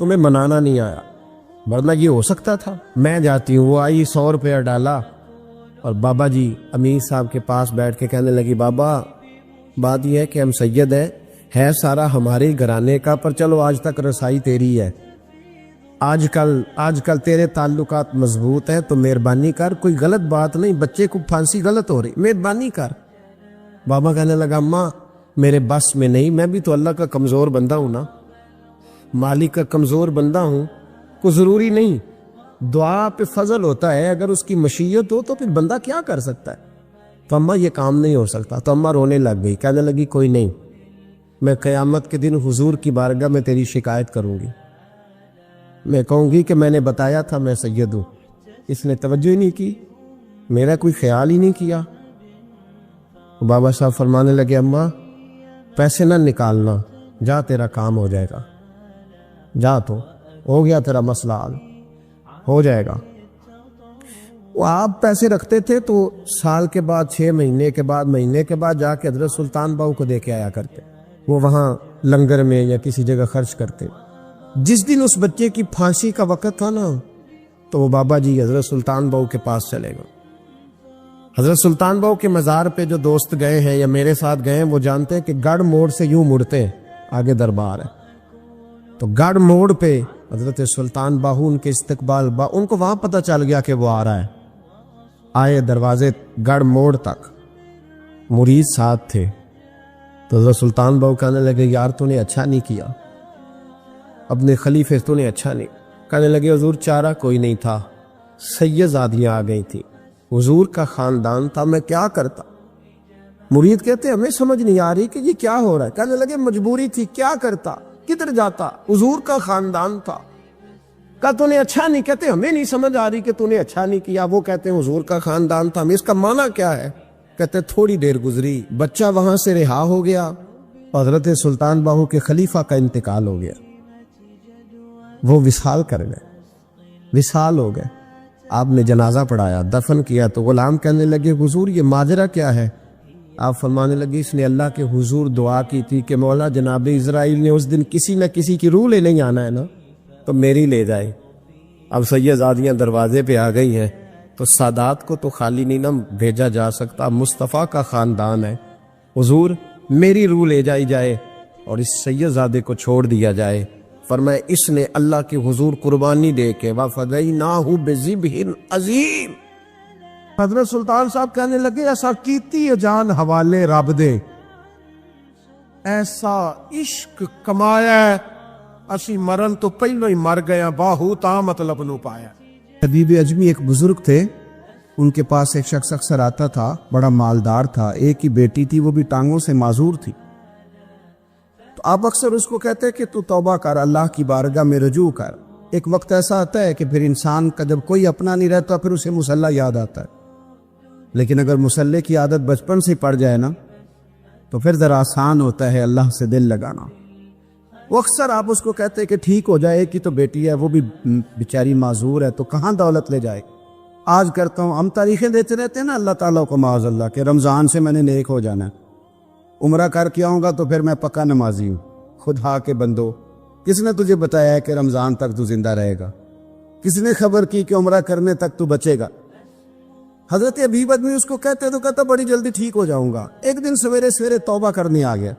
[SPEAKER 2] تمہیں منانا نہیں آیا، ورنہ یہ ہو سکتا تھا۔ میں جاتی ہوں۔ وہ آئی، 100 روپیہ ڈالا اور بابا جی امیر صاحب کے پاس بیٹھ کے کہنے لگی بابا بات یہ ہے کہ ہم سید ہے سارا ہمارے گھرانے کا، پر چلو آج تک رسائی تیری ہے، آج کل تیرے تعلقات مضبوط ہیں تو مہربانی کر، کوئی غلط بات نہیں، بچے کو پھانسی غلط ہو رہی، مہربانی کر۔ بابا کہنے لگا اماں میرے بس میں نہیں، میں بھی تو اللہ کا کمزور بندہ ہوں نا، مالک کا کمزور بندہ ہوں، کو ضروری نہیں، دعا پہ فضل ہوتا ہے، اگر اس کی مشیت ہو تو پھر بندہ کیا کر سکتا ہے۔ تو اماں یہ کام نہیں ہو سکتا، تو اماں رونے لگ گئی، کہنے لگی کوئی نہیں، میں قیامت کے دن حضور کی بارگاہ میں تیری شکایت کروں گی، میں کہوں گی کہ میں نے بتایا تھا میں سید ہوں، اس نے توجہ ہی نہیں کی، میرا کوئی خیال ہی نہیں کیا۔ بابا صاحب فرمانے لگے اماں پیسے نہ نکالنا، جا تیرا کام ہو جائے گا، جا تو ہو گیا تیرا مسئلہ حل ہو جائے گا۔ وہ آپ پیسے رکھتے تھے تو سال کے بعد، 6 مہینے کے بعد، مہینے کے بعد جا کے حضرت سلطان باہو کو دے کے آیا کرتے، وہ وہاں لنگر میں یا کسی جگہ خرچ کرتے۔ جس دن اس بچے کی پھانسی کا وقت تھا نا تو وہ بابا جی حضرت سلطان باہو کے پاس چلے گئے۔ حضرت سلطان باہو کے مزار پہ جو دوست گئے ہیں یا میرے ساتھ گئے ہیں وہ جانتے ہیں کہ گڑھ موڑ سے یوں مڑتے ہیں، آگے دربار ہے، تو گڑھ موڑ پہ حضرت سلطان باہو ان کے استقبال ان کو وہاں پتہ چل گیا کہ وہ آ رہا ہے، آئے دروازے گڑھ موڑ تک، مرید ساتھ تھے، تو حضرت سلطان باہو کہنے لگے یار تو نے اچھا نہیں کیا، اپنے خلیفے تو نے اچھا نہیں۔ کہنے لگے حضور چارہ کوئی نہیں تھا، سید زادیاں آ گئی تھی، حضور کا خاندان تھا، میں کیا کرتا۔ مرید کہتے ہمیں سمجھ نہیں آ رہی کہ یہ کیا ہو رہا ہے۔ کہنے لگے مجبوری تھی، کیا کرتا، کدھر جاتا، حضور کا خاندان تھا۔ کہا تو نے اچھا نہیں، کہتے ہمیں نہیں سمجھ آ رہی کہ تو نے اچھا نہیں کیا۔ وہ کہتے ہیں حضور کا خاندان تھا، ہمیں اس کا معنی کیا ہے؟ کہتے تھوڑی دیر گزری، بچہ وہاں سے رہا ہو گیا، حضرت سلطان باہو کے خلیفہ کا انتقال ہو گیا، وہ وصال کر گئے، وصال ہو گئے، آپ نے جنازہ پڑھایا، دفن کیا، تو غلام کہنے لگے حضور یہ ماجرا کیا ہے؟ آپ فرمانے لگے اس نے اللہ کے حضور دعا کی تھی کہ مولا جناب اسرائیل نے اس دن کسی نہ کسی کی روح لے نہیں آنا ہے نا، تو میری لے جائے۔ اب سید زادیاں دروازے پہ آ گئی ہیں، تو سادات کو تو خالی نہیں نہ بھیجا جا سکتا، مصطفیٰ کا خاندان ہے، حضور میری روح لے جائی جائے اور اس سید زادے کو چھوڑ دیا جائے۔ فرمایا اس نے اللہ کے حضور قربانی دے کے وَفَدَيْنَاهُ بِذِبْحٍ عَظِيمٍ۔ حضرت سلطان صاحب کہنے لگے ایسا کیتی جان حوالے رب دے، ایسا عشق کمایا اسی مرن تو پہلو ہی مر گیا، باہو تا مطلب نو پایا۔ حبیب اجمی ایک بزرگ تھے، ان کے پاس ایک شخص اکثر آتا تھا، بڑا مالدار تھا، ایک ہی بیٹی تھی، وہ بھی ٹانگوں سے معذور تھی، تو آپ اکثر اس کو کہتے کہ تو توبہ کر، اللہ کی بارگاہ میں رجوع کر۔ ایک وقت ایسا آتا ہے کہ پھر انسان کا جب کوئی اپنا نہیں رہتا پھر اسے مصلی یاد آتا ہے، لیکن اگر مصلی کی عادت بچپن سے پڑ جائے نا تو پھر ذرا آسان ہوتا ہے اللہ سے دل لگانا۔ وہ اکثر آپ اس کو کہتے کہ ٹھیک ہو جائے، ایک ہی تو بیٹی ہے، وہ بھی بیچاری معذور ہے، تو کہاں دولت لے جائے، آج کرتا ہوں. ہم تاریخیں دیتے رہتے ہیں نا اللہ تعالیٰ کو معاذ اللہ کہ رمضان سے میں نے نیک ہو جانا ہے, عمرہ کر کے آؤں گا تو پھر میں پکا نمازی ہوں. خدا کے بندو, کس نے تجھے بتایا ہے کہ رمضان تک تو زندہ رہے گا؟ کس نے خبر کی کہ عمرہ کرنے تک تو بچے گا؟ حضرت ابیب آدمی اس کو کہتے تو کہتا بڑی جلدی ٹھیک ہو جاؤں گا. ایک دن سویرے سویرے توبہ کرنے آ گیا.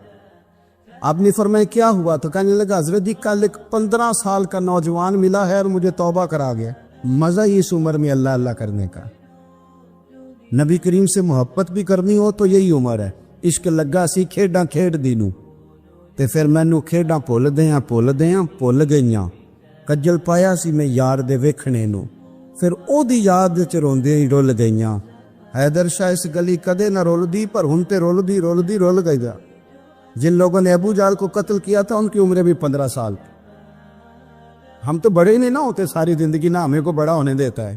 [SPEAKER 2] آپ نے فرمایا کیا ہوا؟ تو کہنے لگا حضرت جی کل ایک 15 سال کا نوجوان ملا ہے اور مجھے توبہ کرا گیا. مزہ ہی اس عمر میں اللہ اللہ کرنے کا. نبی کریم سے محبت بھی کرنی ہو تو یہی عمر ہے. عشق لگا سی کھیڈاں کھیڈ دینوں تے پھر مینوں کھیڈاں بھول گئیاں. کجل پایا سی میں یار دے ویکھنے نو, پھر او دی یاد وچ روندے ہی رول گئیاں. حیدر شاہ اس گلی کدے نہ رول دی پر ہن تے رول گئی. جن لوگوں نے ابو جال کو قتل کیا تھا ان کی عمریں بھی 15 سال. ہم تو بڑے ہی نہیں نہ ہوتے ساری زندگی, نہ ہمیں کو بڑا ہونے دیتا ہے.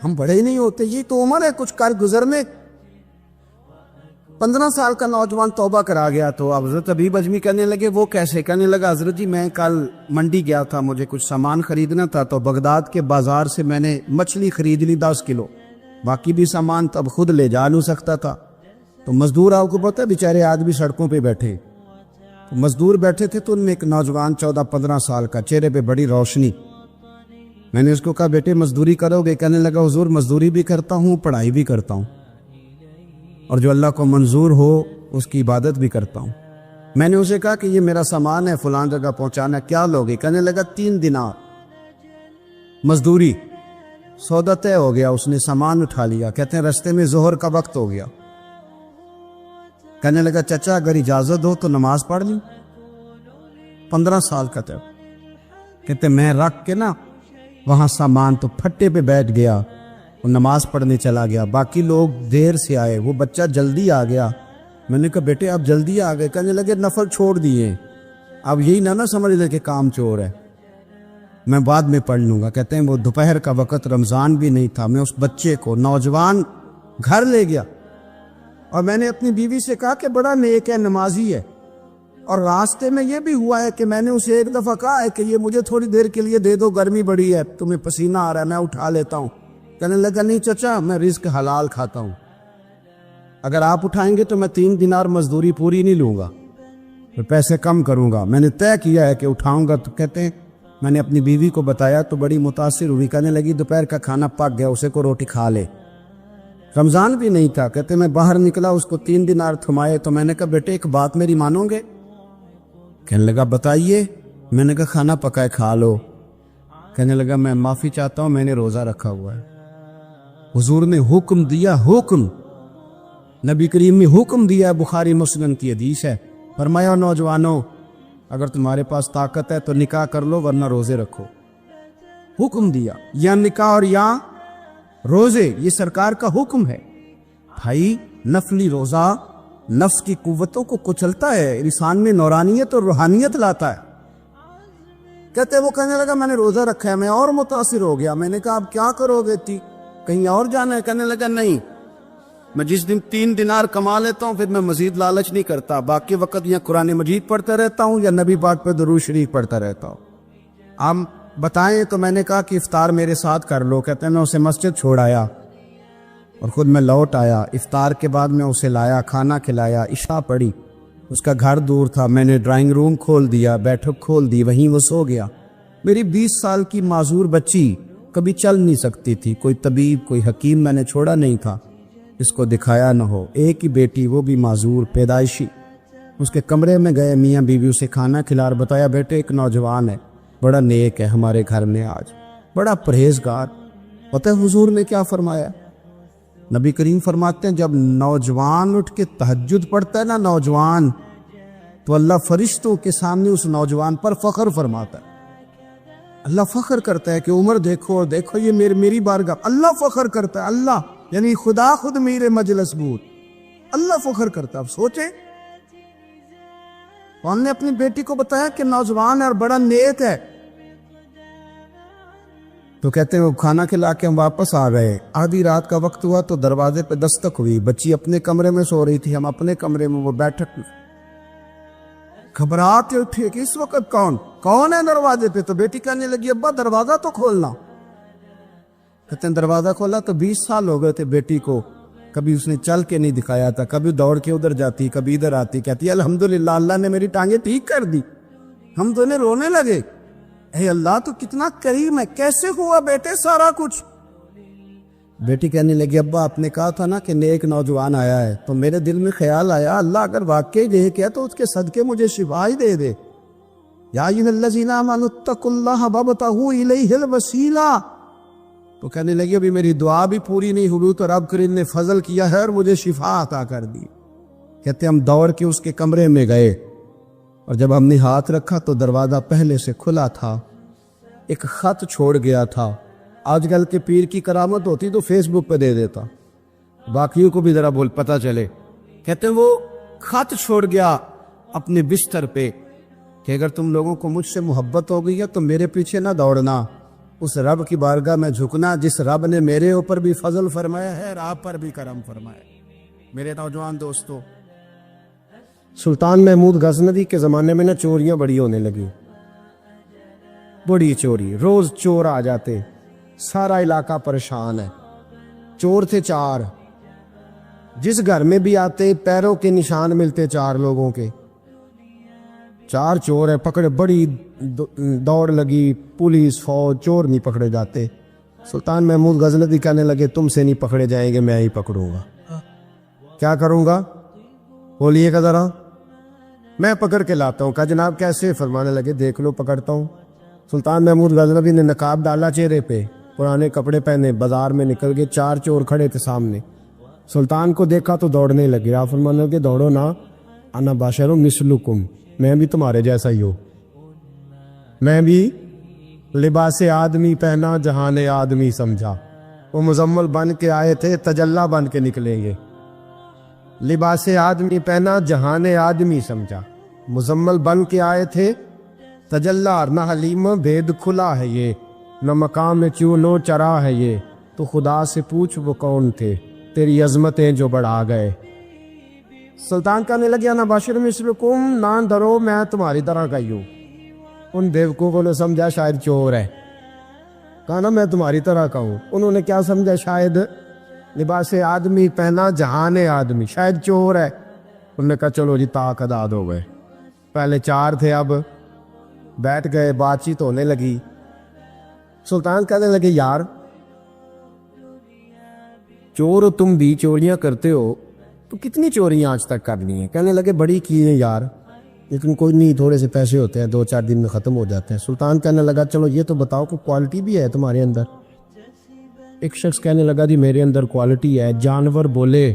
[SPEAKER 2] ہم بڑے ہی نہیں ہوتے, یہ تو عمر ہے کچھ کر گزرنے. 15 سال کا نوجوان توبہ کرا گیا. تو حضرت ابیب اجمی کہنے لگے وہ کیسے؟ کہنے لگا حضرت جی میں کل منڈی گیا تھا, مجھے کچھ سامان خریدنا تھا, تو بغداد کے بازار سے میں نے مچھلی خرید لی 10 کلو. باقی بھی سامان تب خود لے جا نہیں سکتا تھا. تو مزدور آپ کو پتہ ہے بیچارے آج بھی سڑکوں پہ بیٹھے. تو مزدور بیٹھے تھے تو ان میں ایک نوجوان 14-15 سال کا, چہرے پہ بڑی روشنی. میں نے اس کو کہا بیٹے مزدوری کرو گے؟ کہنے لگا حضور مزدوری بھی کرتا ہوں, پڑھائی بھی کرتا ہوں, اور جو اللہ کو منظور ہو اس کی عبادت بھی کرتا ہوں. میں نے اسے کہا کہ یہ میرا سامان ہے فلان جگہ پہنچانا, کیا لوگے؟ کہنے لگا 3 دینار مزدوری. سودا طے ہو گیا, اس نے سامان اٹھا لیا. کہتے ہیں رستے میں ظہر کا وقت ہو گیا. کہنے لگا چچا اگر اجازت ہو تو نماز پڑھ لوں. 15 سال کا تھا. کہتے میں رکھ کے نا وہاں سامان تو پھٹے پہ بیٹھ گیا, وہ نماز پڑھنے چلا گیا. باقی لوگ دیر سے آئے, وہ بچہ جلدی آ گیا. میں نے کہا بیٹے آپ جلدی آ گئے؟ کہنے لگے نفل چھوڑ دیے. اب یہی نہ سمجھ لے کہ کام چور ہے, میں بعد میں پڑھ لوں گا. کہتے ہیں وہ دوپہر کا وقت, رمضان بھی نہیں تھا. میں اس بچے کو نوجوان گھر لے گیا اور میں نے اپنی بیوی سے کہا کہ بڑا نیک ہے, نمازی ہے. اور راستے میں یہ بھی ہوا ہے کہ میں نے اسے ایک دفعہ کہا ہے کہ یہ مجھے تھوڑی دیر کے لیے دے دو, گرمی بڑی ہے, تمہیں پسینہ آ رہا ہے, میں اٹھا لیتا ہوں. کہنے لگا نہیں چچا میں رزق حلال کھاتا ہوں, اگر آپ اٹھائیں گے تو میں 3 دینار مزدوری پوری نہیں لوں گا, پھر پیسے کم کروں گا. میں نے طے کیا ہے کہ اٹھاؤں گا. تو کہتے ہیں میں نے اپنی بیوی کو بتایا تو بڑی متاثر ہوئی. کہنے لگی دوپہر کا کھانا پک گیا, اسے کو روٹی کھا لے. رمضان بھی نہیں تھا. کہتے میں باہر نکلا, اس کو 3 دینار تھمائے. تو میں نے کہا بیٹے ایک بات میری مانو گے؟ کہنے لگا بتائیے. میں نے کہا کھانا پکائے کھا لو. کہنے لگا میں معافی چاہتا ہوں, میں نے روزہ رکھا ہوا ہے. حضور نے حکم دیا, حکم نبی کریم نے حکم دیا, بخاری مسلم کی حدیث ہے. فرمایا نوجوانوں اگر تمہارے پاس طاقت ہے تو نکاح کر لو ورنہ روزے رکھو. حکم دیا, یا نکاح اور یا روزے, یہ سرکار کا حکم ہے. بھائی نفلی روزہ نفس کی قوتوں کو کچلتا ہے, انسان میں نورانیت اور روحانیت لاتا ہے. کہتے وہ کہنے لگا میں نے روزہ رکھا ہے. میں اور متاثر ہو گیا. میں نے کہا اب کیا کرو گے, کہیں اور جانا ہے؟ کہنے لگا نہیں, میں جس دن 3 دینار کما لیتا ہوں پھر میں مزید لالچ نہیں کرتا. باقی وقت یا قرآن مجید پڑھتا رہتا ہوں یا نبی پاک پہ درود شریف پڑھتا رہتا ہوں. آپ بتائیں. تو میں نے کہا کہ افطار میرے ساتھ کر لو. کہتے ہیں میں اسے مسجد چھوڑ آیا اور خود میں لوٹ آیا. افطار کے بعد میں اسے لایا, کھانا کھلایا, عشاء پڑھی. اس کا گھر دور تھا, میں نے ڈرائنگ روم کھول دیا, بیٹھک کھول دی, وہیں وہ سو گیا. میری 20 سال کی معذور بچی کبھی چل نہیں سکتی تھی. کوئی طبیب کوئی حکیم میں نے چھوڑا نہیں تھا اس کو دکھایا نہ ہو. ایک ہی بیٹی, وہ بھی معذور پیدائشی. اس کے کمرے میں گئے, میاں بیوی اسے کھانا کھلا اور بتایا بیٹے ایک نوجوان ہے, بڑا نیک ہے ہمارے گھر میں آج, بڑا پرہیزگار. پتہ ہے حضور نے کیا فرمایا؟ نبی کریم فرماتے ہیں جب نوجوان اٹھ کے تہجد پڑھتا ہے نا نوجوان, تو اللہ فرشتوں کے سامنے اس نوجوان پر فخر فرماتا ہے. اللہ فخر کرتا ہے کہ عمر دیکھو اور دیکھو یہ میری بارگاہ. اللہ فخر کرتا ہے, اللہ یعنی خدا خود میرے مجلس بود, اللہ فخر کرتا ہے. اب سوچیں, کون نے اپنی بیٹی کو بتایا کہ نوجوان ہے اور بڑا نیک ہے. تو کہتے ہیں وہ کھانا کھلا کے ہم واپس آ گئے. آدھی رات کا وقت ہوا تو دروازے پہ دستک ہوئی. بچی اپنے کمرے میں سو رہی تھی, ہم اپنے کمرے میں, وہ بیٹھک میں. گھبراہٹ اٹھی کہ اس وقت کون ہے دروازے پہ؟ تو بیٹی کہنے لگی ابا دروازہ تو کھولنا. کہتے ہیں دروازہ کھولا تو 20 سال ہو گئے تھے بیٹی کو، کبھی اس نے چل کے نہیں دکھایا تھا، کبھی دوڑ کے ادھر جاتی، کبھی ادھر آتی، کہتی الحمدللہ اللہ نے میری ٹانگیں ٹھیک کر دی۔ ہم تو انہیں رونے لگے، اے اللہ تو کتنا کریم ہے، کیسے ہوا بیٹے سارا کچھ؟ بیٹی کہنے لگی ابا آپ نے کہا تھا نا کہ نیک نوجوان آیا ہے، تو میرے دل میں خیال آیا اللہ اگر واقعی نیک ہے تو اس کے صدقے مجھے شفا ہی دے دے۔ یا ایھا الذین آمنوا اتقوا اللہ وابتغوا الیہ الوسیلہ۔ تو کہنے لگی ابھی میری دعا بھی پوری نہیں ہوئی تو رب کریم نے فضل کیا ہے اور مجھے شفا عطا کر دی۔ کہتے ہم دوڑ کے اس کے کمرے میں گئے اور جب ہم نے ہاتھ رکھا تو دروازہ پہلے سے کھلا تھا، ایک خط چھوڑ گیا تھا۔ آج کل کے پیر کی کرامت ہوتی تو فیس بک پہ دے دیتا، باقیوں کو بھی ذرا بول پتہ چلے۔ کہتے ہیں وہ خط چھوڑ گیا اپنے بستر پہ کہ اگر تم لوگوں کو مجھ سے محبت ہو گئی ہے تو میرے پیچھے نہ دوڑنا، اس رب کی بارگاہ میں جھکنا جس رب نے میرے اوپر بھی فضل فرمایا ہے اور آپ پر بھی کرم فرمایا ہے۔ میرے نوجوان دوستو، سلطان محمود غزنوی کے زمانے میں نا چوریاں بڑی ہونے لگی، بڑی چوری، روز چور آ جاتے، سارا علاقہ پریشان ہے۔ چور تھے 4، جس گھر میں بھی آتے پیروں کے نشان ملتے 4 لوگوں کے، 4 چور ہیں پکڑے، بڑی دوڑ لگی، پولیس فوج، چور نہیں پکڑے جاتے۔ سلطان محمود غزنوی کہنے لگے تم سے نہیں پکڑے جائیں گے، میں ہی پکڑوں گا۔ کیا کروں گا بولیے گا ذرا؟ میں پکڑ کے لاتا ہوں۔ کہا جناب کیسے؟ فرمانے لگے دیکھ لو پکڑتا ہوں۔ سلطان محمود غزنوی نے نقاب ڈالا چہرے پہ، پرانے کپڑے پہنے، بازار میں نکل گئے، 4 چور کھڑے تھے سامنے۔ سلطان کو دیکھا تو دوڑنے لگے، آپ فرمانے لگے دوڑو نا، انا بشر مثلکم، میں بھی تمہارے جیسا ہی ہوں، میں بھی لباس آدمی پہنا جہان آدمی سمجھا۔ وہ مزمل بن کے آئے تھے، تجلی بن کے نکلیں گے۔ لباس آدمی پہنا جہان آدمی سمجھا، مزمل بن کے آئے تھے، تجلی نہ حلیم بھید کھلا ہے یہ، نہ مقام چونو چرا ہے یہ، تو خدا سے پوچھ وہ کون تھے تیری عظمتیں جو بڑھا گئے۔ سلطان کہنے لگے انا بشر مثلکم، نہ ڈرو میں تمہاری طرح کا ہی ہوں۔ ان بیوقوفوں نے سمجھا شاید چور ہے، کہا نا میں تمہاری طرح کا ہوں۔ انہوں نے کیا سمجھا؟ شاید لباس آدمی پہنا جہان آدمی، شاید چور ہے۔ انہوں نے کہا چلو جی طاق ادا ہو گئے، پہلے 4 تھے اب بیٹھ گئے، بات چیت ہونے لگی۔ سلطان کہنے لگے یار چور ہو تم بھی، چوریاں کرتے ہو تو کتنی چوریاں آج تک کر لی ہیں؟ کہنے لگے بڑی کی ہیں یار، لیکن کوئی نہیں، تھوڑے سے پیسے ہوتے ہیں 2-4 دن میں ختم ہو جاتے ہیں۔ سلطان کہنے لگا چلو یہ تو بتاؤ کہ کوالٹی بھی ہے تمہارے اندر؟ ایک شخص کہنے لگا جی میرے اندر کوالٹی ہے، جانور بولے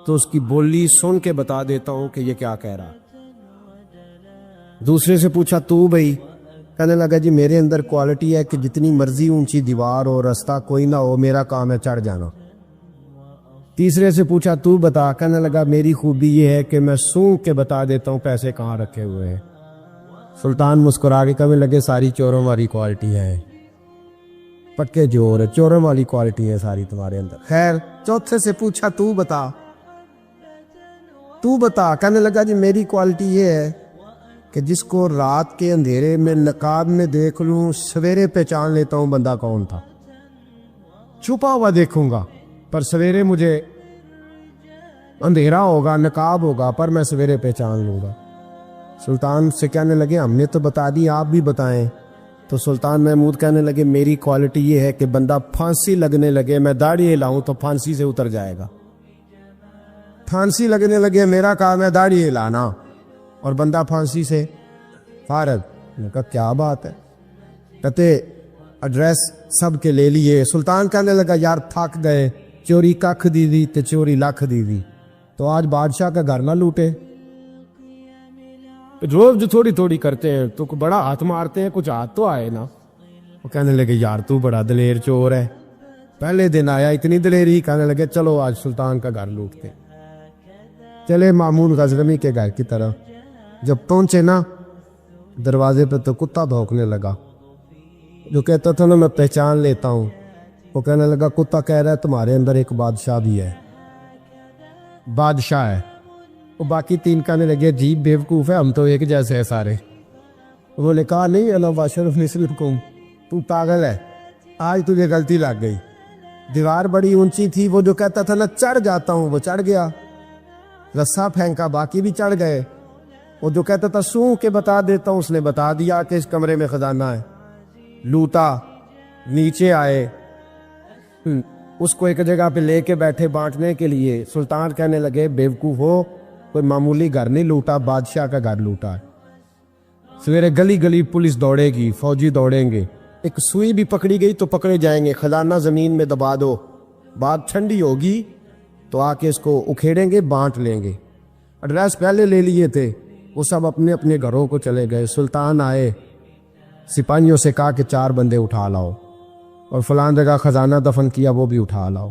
[SPEAKER 2] تو اس کی بولی سن کے بتا دیتا ہوں کہ یہ کیا کہہ رہا۔ دوسرے سے پوچھا تو بھائی؟ کہنے لگا جی میرے اندر کوالٹی ہے کہ جتنی مرضی اونچی دیوار ہو، رستہ کوئی نہ ہو، میرا کام ہے چڑھ جانا۔ تیسرے سے پوچھا تو بتا؟ کہنے لگا میری خوبی یہ ہے کہ میں سونگ کے بتا دیتا ہوں پیسے کہاں رکھے ہوئے ہیں۔ سلطان مسکرا کے کہنے لگے ساری چوروں والی کوالٹی ہے، پکے چور، چوروں والی کوالٹی ہے ساری تمہارے اندر۔ خیر چوتھے سے پوچھا تو بتا؟ کہنے لگا جی میری کوالٹی یہ ہے کہ جس کو رات کے اندھیرے میں نقاب میں دیکھ لوں سویرے پہچان لیتا ہوں بندہ کون تھا، چھپا ہوا دیکھوں گا پر سویرے مجھے اندھیرا ہوگا، نقاب ہوگا پر میں سویرے پہچان لوں گا۔ سلطان سے کہنے لگے ہم نے تو بتا دی، آپ بھی بتائیں۔ تو سلطان محمود کہنے لگے میری کوالٹی یہ ہے کہ بندہ پھانسی لگنے لگے میں داڑھی ہلاؤں تو پھانسی سے اتر جائے گا، پھانسی لگنے لگے میرا کام ہے داڑھی ہلانا اور بندہ پھانسی سے فارغ۔ میں نے کہا کیا بات ہے؟ کہتے ایڈریس سب کے لے لیے۔ سلطان کہنے لگا یار تھک گئے، چوری ککھ دی دی تے چوری لکھ دی دی، تو آج بادشاہ کا گھر نہ لوٹے؟ روز جو تھوڑی تھوڑی کرتے ہیں تو بڑا ہاتھ مارتے ہیں، کچھ ہاتھ تو آئے نا۔ وہ کہنے لگے یار تو بڑا دلیر چور ہے، پہلے دن آیا اتنی دلیری۔ کہنے لگے چلو آج سلطان کا گھر لوٹتے۔ چلے محمود غزنوی کے گھر کی طرف، جب پہنچے نا دروازے پہ تو کتا بھونکنے لگا، جو کہتا تھا نا میں پہچان لیتا ہوں، وہ کہنے لگا کتا کہہ رہا ہے تمہارے اندر ایک بادشاہ بھی ہے، بادشاہ ہے۔ وہ باقی 3 کہنے لگے عجیب بیوقوف ہے، ہم تو ایک جیسے ہیں سارے۔ انہوں نے کہا نہیں انا بشر مثلکم، تو پاگل ہے، آج تجھے غلطی لگ گئی. دیوار بڑی اونچی تھی, وہ جو کہتا تھا نا چڑھ جاتا ہوں وہ چڑھ گیا, رسا پھینکا باقی بھی چڑھ گئے. وہ جو کہتا تھا سوں کے بتا دیتا ہوں, اس نے بتا دیا کہ اس کمرے میں خزانہ ہے. لوٹا, نیچے آئے, اس کو ایک جگہ پہ لے کے بیٹھے بانٹنے کے لیے. سلطان کہنے لگے بیوقوف ہو, کوئی معمولی گھر نہیں لوٹا, بادشاہ کا گھر لوٹا ہے. سویرے گلی گلی پولیس دوڑے گی, فوجی دوڑیں گے, ایک سوئی بھی پکڑی گئی تو پکڑے جائیں گے. خزانہ زمین میں دبا دو, بات ٹھنڈی ہوگی تو آ کے اس کو اکھیڑیں گے, بانٹ لیں گے. ایڈریس پہلے لے لیے تھے, وہ سب اپنے اپنے گھروں کو چلے گئے. سلطان آئے, سپاہیوں سے کہا کہ 4 بندے اٹھا لاؤ, اور فلان جگہ خزانہ دفن کیا وہ بھی اٹھا لاؤ.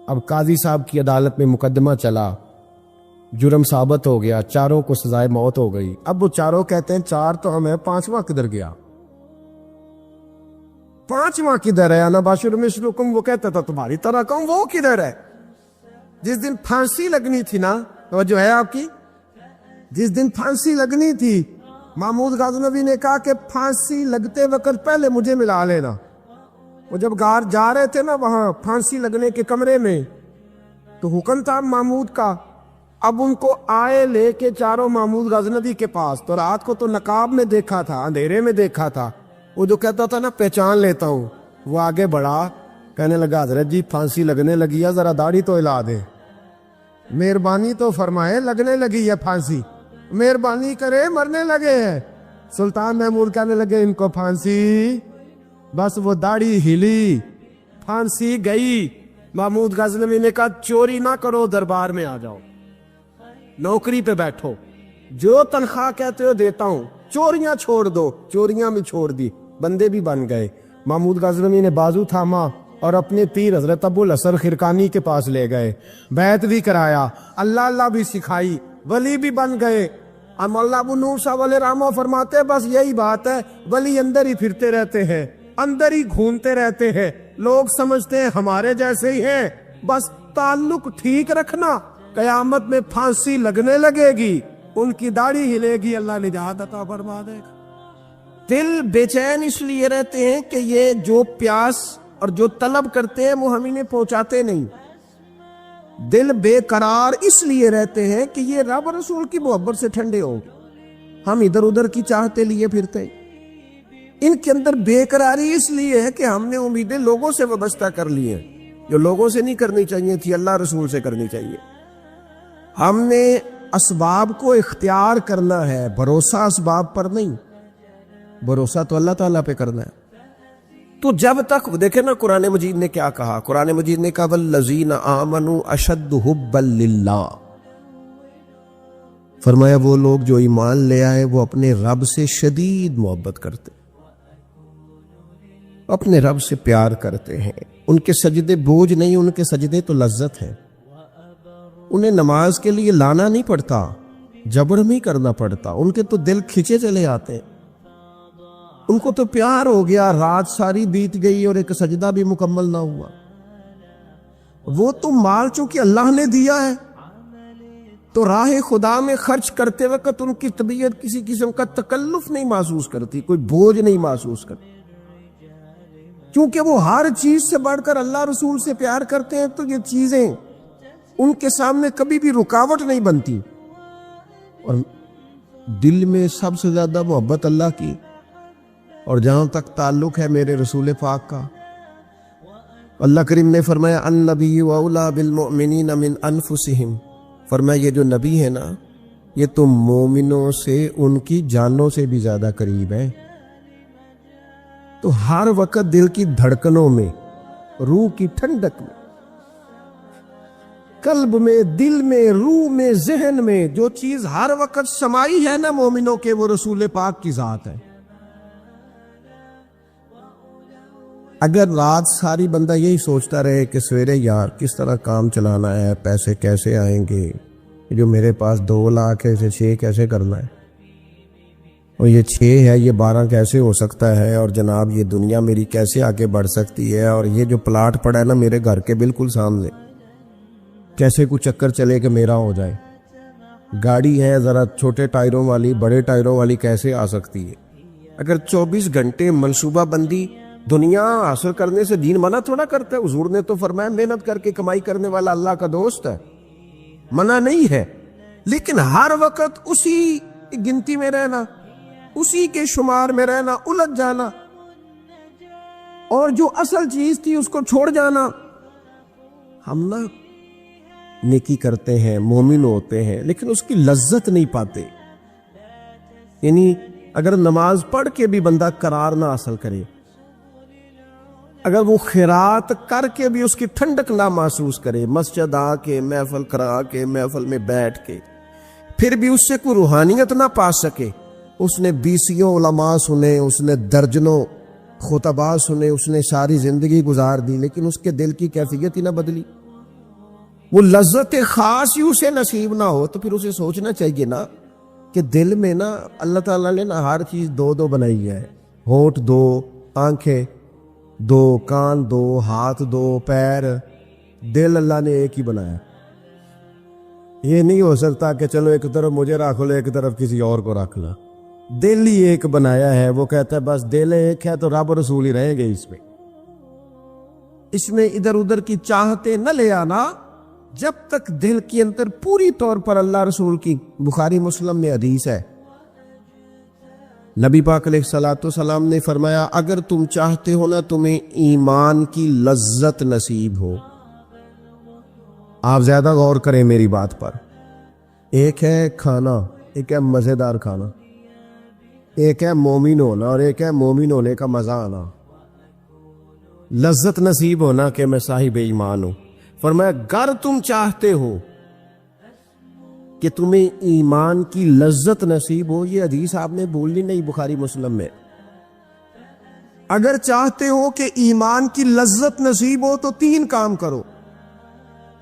[SPEAKER 2] اب قاضی صاحب کی عدالت میں مقدمہ چلا, جرم ثابت ہو گیا, 4 کو سزائے موت ہو گئی. اب وہ 4 کہتے ہیں 4 تو ہمیں, 5واں کدھر گیا؟ 5واں کدھر ہے؟ انا باشر مثلکم, وہ کہتا تھا تمہاری طرح کہوں, وہ کدھر ہے؟ جس دن پھانسی لگنی تھی نا, توجہ ہے آپ کی, جس دن پھانسی لگنی تھی, محمود غزنوی نے کہا کہ پھانسی لگتے وقت پہلے مجھے ملا لینا. وہ جب غار جا رہے تھے نا وہاں پھانسی لگنے کے کمرے میں, تو حکم تھا محمود کا. اب ان کو آئے لے کے 4 محمود غزنوی کے پاس, تو رات کو تو نقاب میں دیکھا تھا, اندھیرے میں دیکھا تھا. وہ جو کہتا تھا نا پہچان لیتا ہوں, وہ آگے بڑھا, کہنے لگا حضرت جی پھانسی لگنے لگی ہے, ذرا داڑھی تو ہلا دے. مہربانی تو فرمائے, لگنے لگی ہے پھانسی, مہربانی کرے, مرنے لگے ہیں. سلطان محمود کہنے لگے ان کو پھانسی, بس وہ داڑھی ہلی, پھانسی گئی. محمود غزنوی نے کہا چوری نہ کرو, دربار میں آ جاؤ, نوکری پہ بیٹھو, جو تنخواہ کہتے ہو دیتا ہوں, چوریاں چھوڑ دو. چوریاں بھی چھوڑ دی, بندے بھی بن گئے. محمود غزنوی نے بازو تھاما اور اپنے تیر حضرت ابو الحسن خرقانی کے پاس لے گئے, بیعت بھی کرایا, اللہ اللہ بھی سکھائی, ولی بھی بن گئے. مولانا ابو نور صاحب علیہ رحمہ فرماتے ہیں بس یہی بات ہے, ولی اندر ہی پھرتے رہتے ہیں, اندر ہی گھومتے رہتے ہیں, لوگ سمجھتے ہیں ہمارے جیسے ہی ہیں, بس تعلق ٹھیک رکھنا, قیامت میں پھانسی لگنے لگے گی, ان کی داڑھی ہلے گی, اللہ نجات عطا فرما دے گا. دل بے چین اس لیے رہتے ہیں کہ یہ جو پیاس اور جو طلب کرتے ہیں وہ ہم انہیں پہنچاتے نہیں. دل بے قرار اس لیے رہتے ہیں کہ یہ رب رسول کی محبت سے ٹھنڈے ہوں گے, ہم ادھر ادھر کی چاہتے لیے پھرتے. ان کے اندر بے قراری اس لیے ہے کہ ہم نے امیدیں لوگوں سے وابستہ کر لی ہیں, جو لوگوں سے نہیں کرنی چاہیے تھی, اللہ رسول سے کرنی چاہیے. ہم نے اسباب کو اختیار کرنا ہے, بھروسہ اسباب پر نہیں, بھروسہ تو اللہ تعالیٰ پہ کرنا ہے. تو جب تک دیکھیں نا قرآن مجید نے کیا کہا, قرآن مجید نے کہا والذین آمنوا اشد حبا للہ, فرمایا وہ لوگ جو ایمان لے آئے وہ اپنے رب سے شدید محبت کرتے, اپنے رب سے پیار کرتے ہیں. ان کے سجدے بوجھ نہیں, ان کے سجدے تو لذت ہے. انہیں نماز کے لیے لانا نہیں پڑتا, جبر نہیں کرنا پڑتا, ان کے تو دل کھچے چلے آتے ہیں. ان کو تو پیار ہو گیا, رات ساری بیت گئی اور ایک سجدہ بھی مکمل نہ ہوا. وہ تو مال چونکہ اللہ نے دیا ہے تو راہ خدا میں خرچ کرتے وقت ان کی طبیعت کسی قسم کا تکلف نہیں محسوس کرتی, کوئی بوجھ نہیں محسوس کرتی, کیونکہ وہ ہر چیز سے بڑھ کر اللہ رسول سے پیار کرتے ہیں. تو یہ چیزیں ان کے سامنے کبھی بھی رکاوٹ نہیں بنتی. اور دل میں سب سے زیادہ محبت اللہ کی, اور جہاں تک تعلق ہے میرے رسول پاک کا, اللہ کریم نے فرمایا النبی اولی بالمؤمنین من انفسہم, فرمایا یہ جو نبی ہے نا یہ تو مومنوں سے ان کی جانوں سے بھی زیادہ قریب ہے. تو ہر وقت دل کی دھڑکنوں میں, روح کی ٹھنڈک میں, قلب میں, دل میں, روح میں, ذہن میں جو چیز ہر وقت سمائی ہے نا مومنوں کے, وہ رسول پاک کی ذات ہے. اگر رات ساری بندہ یہی سوچتا رہے کہ سویرے یار کس طرح کام چلانا ہے, پیسے کیسے آئیں گے, جو میرے پاس 2 لاکھ ہے اسے 6 کیسے کرنا ہے, اور یہ 6 ہے یہ 12 کیسے ہو سکتا ہے, اور جناب یہ دنیا میری کیسے آگے بڑھ سکتی ہے, اور یہ جو پلاٹ پڑا ہے نا میرے گھر کے بالکل سامنے کیسے کوئی چکر چلے کہ میرا ہو جائے, گاڑی ہے ذرا چھوٹے ٹائروں والی بڑے ٹائروں والی کیسے آ سکتی ہے. اگر 24 گھنٹے منصوبہ بندی
[SPEAKER 3] دنیا حاصل کرنے سے دین منع تھوڑا کرتا ہے. حضور نے تو فرمایا محنت کر کے کمائی کرنے والا اللہ کا دوست ہے, منع نہیں ہے, لیکن ہر وقت اسی گنتی میں رہنا, اسی کے شمار میں رہنا, الجھ جانا اور جو اصل چیز تھی اس کو چھوڑ جانا. ہم نا نیکی کرتے ہیں, مومن ہوتے ہیں, لیکن اس کی لذت نہیں پاتے. یعنی اگر نماز پڑھ کے بھی بندہ قرار نہ حاصل کرے, اگر وہ خیرات کر کے بھی اس کی ٹھنڈک نہ محسوس کرے, مسجد آ کے محفل کرا کے محفل میں بیٹھ کے پھر بھی اس سے کوئی روحانیت نہ پا سکے, اس نے 20 علماء سنے, اس نے درجنوں خطباء سنے, اس نے ساری زندگی گزار دی, لیکن اس کے دل کی کیفیت ہی نہ بدلی, وہ لذت خاص ہی اسے نصیب نہ ہو, تو پھر اسے سوچنا چاہیے نا کہ دل میں نا اللہ تعالیٰ نے نا ہر چیز دو بنائی ہے. ہونٹ 2, آنکھیں 2, کان 2, ہاتھ 2, پیر, دل اللہ نے ایک ہی بنایا. یہ نہیں ہو سکتا کہ چلو ایک طرف مجھے رکھ لو ایک طرف کسی اور کو رکھ لو. دل ہی ایک بنایا ہے. وہ کہتا ہے بس دل ایک ہے تو رب رسول ہی رہیں گے اس میں ادھر ادھر کی چاہتے نہ لے آنا جب تک دل کے اندر پوری طور پر اللہ رسول کی. بخاری مسلم میں حدیث ہے, نبی پاک علیہ الصلوۃ والسلام نے فرمایا اگر تم چاہتے ہو نا تمہیں ایمان کی لذت نصیب ہو, آپ زیادہ غور کریں میری بات پر. ایک ہے کھانا, ایک ہے مزیدار کھانا, ایک ہے مومن ہونا اور ایک ہے مومن ہونے کا مزہ آنا, لذت نصیب ہونا کہ میں صاحب ایمان ہوں. فرمایا اگر تم چاہتے ہو کہ تمہیں ایمان کی لذت نصیب ہو, یہ حدیث آپ نے بھولنی نہیں بخاری مسلم میں, اگر چاہتے ہو کہ ایمان کی لذت نصیب ہو تو 3 کام کرو.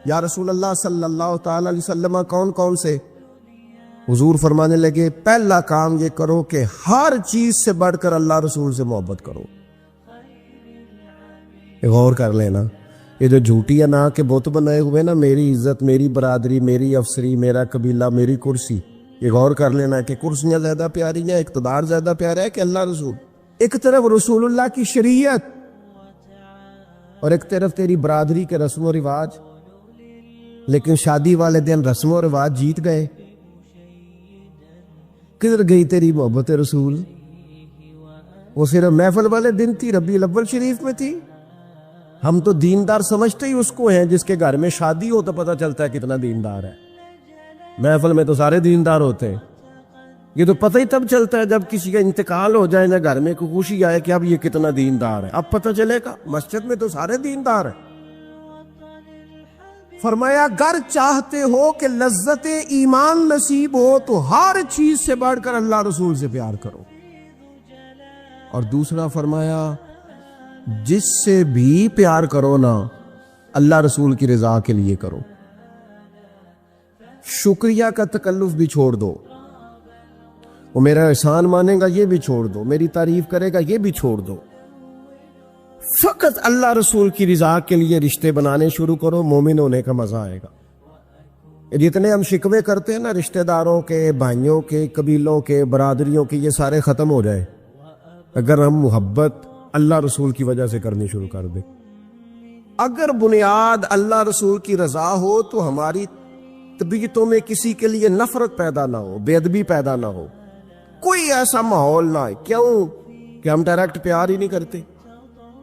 [SPEAKER 3] یا رسول اللہ صلی اللہ تعالی علیہ وسلم کون کون سے؟ حضور فرمانے لگے پہلا کام یہ کرو کہ ہر چیز سے بڑھ کر اللہ رسول سے محبت کرو. غور کر لینا, یہ جو جھوٹی انا کے بت بنائے ہوئے نا, میری عزت, میری برادری, میری افسری, میرا قبیلہ, میری کرسی, یہ غور کر لینا کہ کرسیاں زیادہ پیاری ہیں, اقتدار زیادہ پیارا ہے کہ اللہ رسول. ایک طرف رسول اللہ کی شریعت اور ایک طرف تیری برادری کے رسم و رواج, لیکن شادی والے دن رسم و رواج جیت گئے. کدھر گئی تیری محبت رسول؟ وہ صرف محفل والے دن تھی, ربیع الاول شریف میں تھی. ہم تو دیندار سمجھتے ہی اس کو ہیں جس کے گھر میں شادی ہو تو پتہ چلتا ہے کتنا دیندار ہے. محفل میں تو سارے دیندار ہوتے ہیں, یہ تو پتہ ہی تب چلتا ہے جب کسی کا انتقال ہو جائے نا, گھر میں کوئی خوشی آئے کہ اب یہ کتنا دیندار ہے, اب پتہ چلے گا. مسجد میں تو سارے دیندار ہیں. فرمایا اگر چاہتے ہو کہ لذت ایمان نصیب ہو تو ہر چیز سے بڑھ کر اللہ رسول سے پیار کرو. اور دوسرا فرمایا جس سے بھی پیار کرو نا اللہ رسول کی رضا کے لیے کرو. شکریہ کا تکلف بھی چھوڑ دو, وہ میرا احسان مانے گا یہ بھی چھوڑ دو, میری تعریف کرے گا یہ بھی چھوڑ دو. فقط اللہ رسول کی رضا کے لیے رشتے بنانے شروع کرو, مومن ہونے کا مزہ آئے گا. جتنے ہم شکوے کرتے ہیں نا رشتہ داروں کے, بھائیوں کے, قبیلوں کے, برادریوں کے, یہ سارے ختم ہو جائے اگر ہم محبت اللہ رسول کی وجہ سے کرنی شروع کر دیں. اگر بنیاد اللہ رسول کی رضا ہو تو ہماری طبیعتوں میں کسی کے لیے نفرت پیدا نہ ہو, بے ادبی پیدا نہ ہو, کوئی ایسا ماحول نہ ہے. کیوں کہ ہم ڈائریکٹ پیار ہی نہیں کرتے.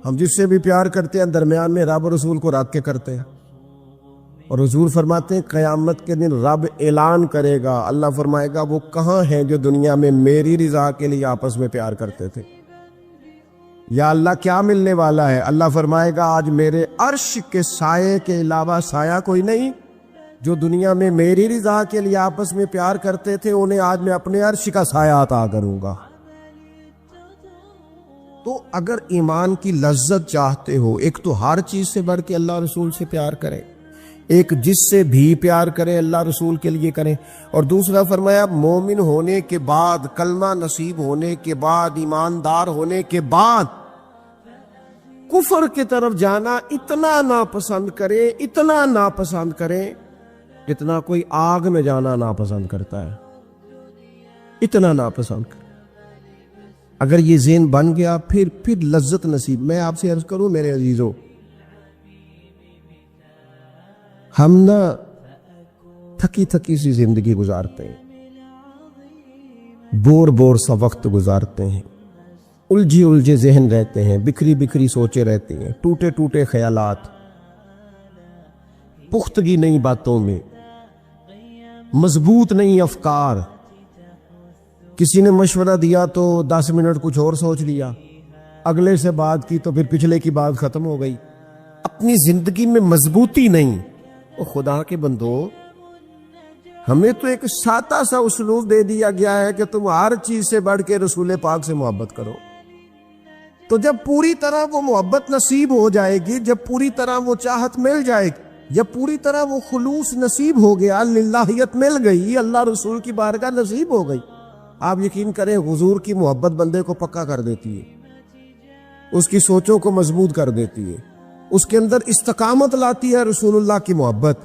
[SPEAKER 3] ہم جس سے بھی پیار کرتے ہیں درمیان میں رب رسول کو رکھ کے کرتے ہیں. اور حضور فرماتے ہیں قیامت کے دن رب اعلان کرے گا, اللہ فرمائے گا وہ کہاں ہیں جو دنیا میں میری رضا کے لیے آپس میں پیار کرتے تھے. یا اللہ کیا ملنے والا ہے؟ اللہ فرمائے گا آج میرے عرش کے سائے کے علاوہ سایہ کوئی نہیں. جو دنیا میں میری رضا کے لیے آپس میں پیار کرتے تھے انہیں آج میں اپنے عرش کا سایہ عطا کروں گا. تو اگر ایمان کی لذت چاہتے ہو, ایک تو ہر چیز سے بڑھ کے اللہ رسول سے پیار کریں, ایک جس سے بھی پیار کریں اللہ رسول کے لیے کریں, اور دوسرا فرمایا مومن ہونے کے بعد, کلمہ نصیب ہونے کے بعد, ایماندار ہونے کے بعد کفر کی طرف جانا اتنا ناپسند کریں, اتنا ناپسند کریں جتنا کوئی آگ میں جانا ناپسند کرتا ہے, اتنا ناپسند کریں. اگر یہ ذہن بن گیا پھر لذت نصیب. میں آپ سے عرض کروں میرے عزیزو، ہم نا تھکی تھکی سی زندگی گزارتے ہیں، بور سا وقت گزارتے ہیں، الجھے ذہن رہتے ہیں، بکھری سوچے رہتے ہیں، ٹوٹے خیالات، پختگی نہیں باتوں میں، مضبوط نہیں افکار. کسی نے مشورہ دیا تو 10 منٹ کچھ اور سوچ لیا، اگلے سے بات کی تو پھر پچھلے کی بات ختم ہو گئی. اپنی زندگی میں مضبوطی نہیں. او خدا کے بندو، ہمیں تو ایک سادہ سا اسلوب دے دیا گیا ہے کہ تم ہر چیز سے بڑھ کے رسول پاک سے محبت کرو. تو جب پوری طرح وہ محبت نصیب ہو جائے گی، جب پوری طرح وہ چاہت مل جائے گی، جب پوری طرح وہ خلوص نصیب ہو گیا، للہیت مل گئی، اللہ رسول کی بارگاہ نصیب ہو گئی، آپ یقین کریں حضور کی محبت بندے کو پکا کر دیتی ہے، اس کی سوچوں کو مضبوط کر دیتی ہے، اس کے اندر استقامت لاتی ہے. رسول اللہ کی محبت،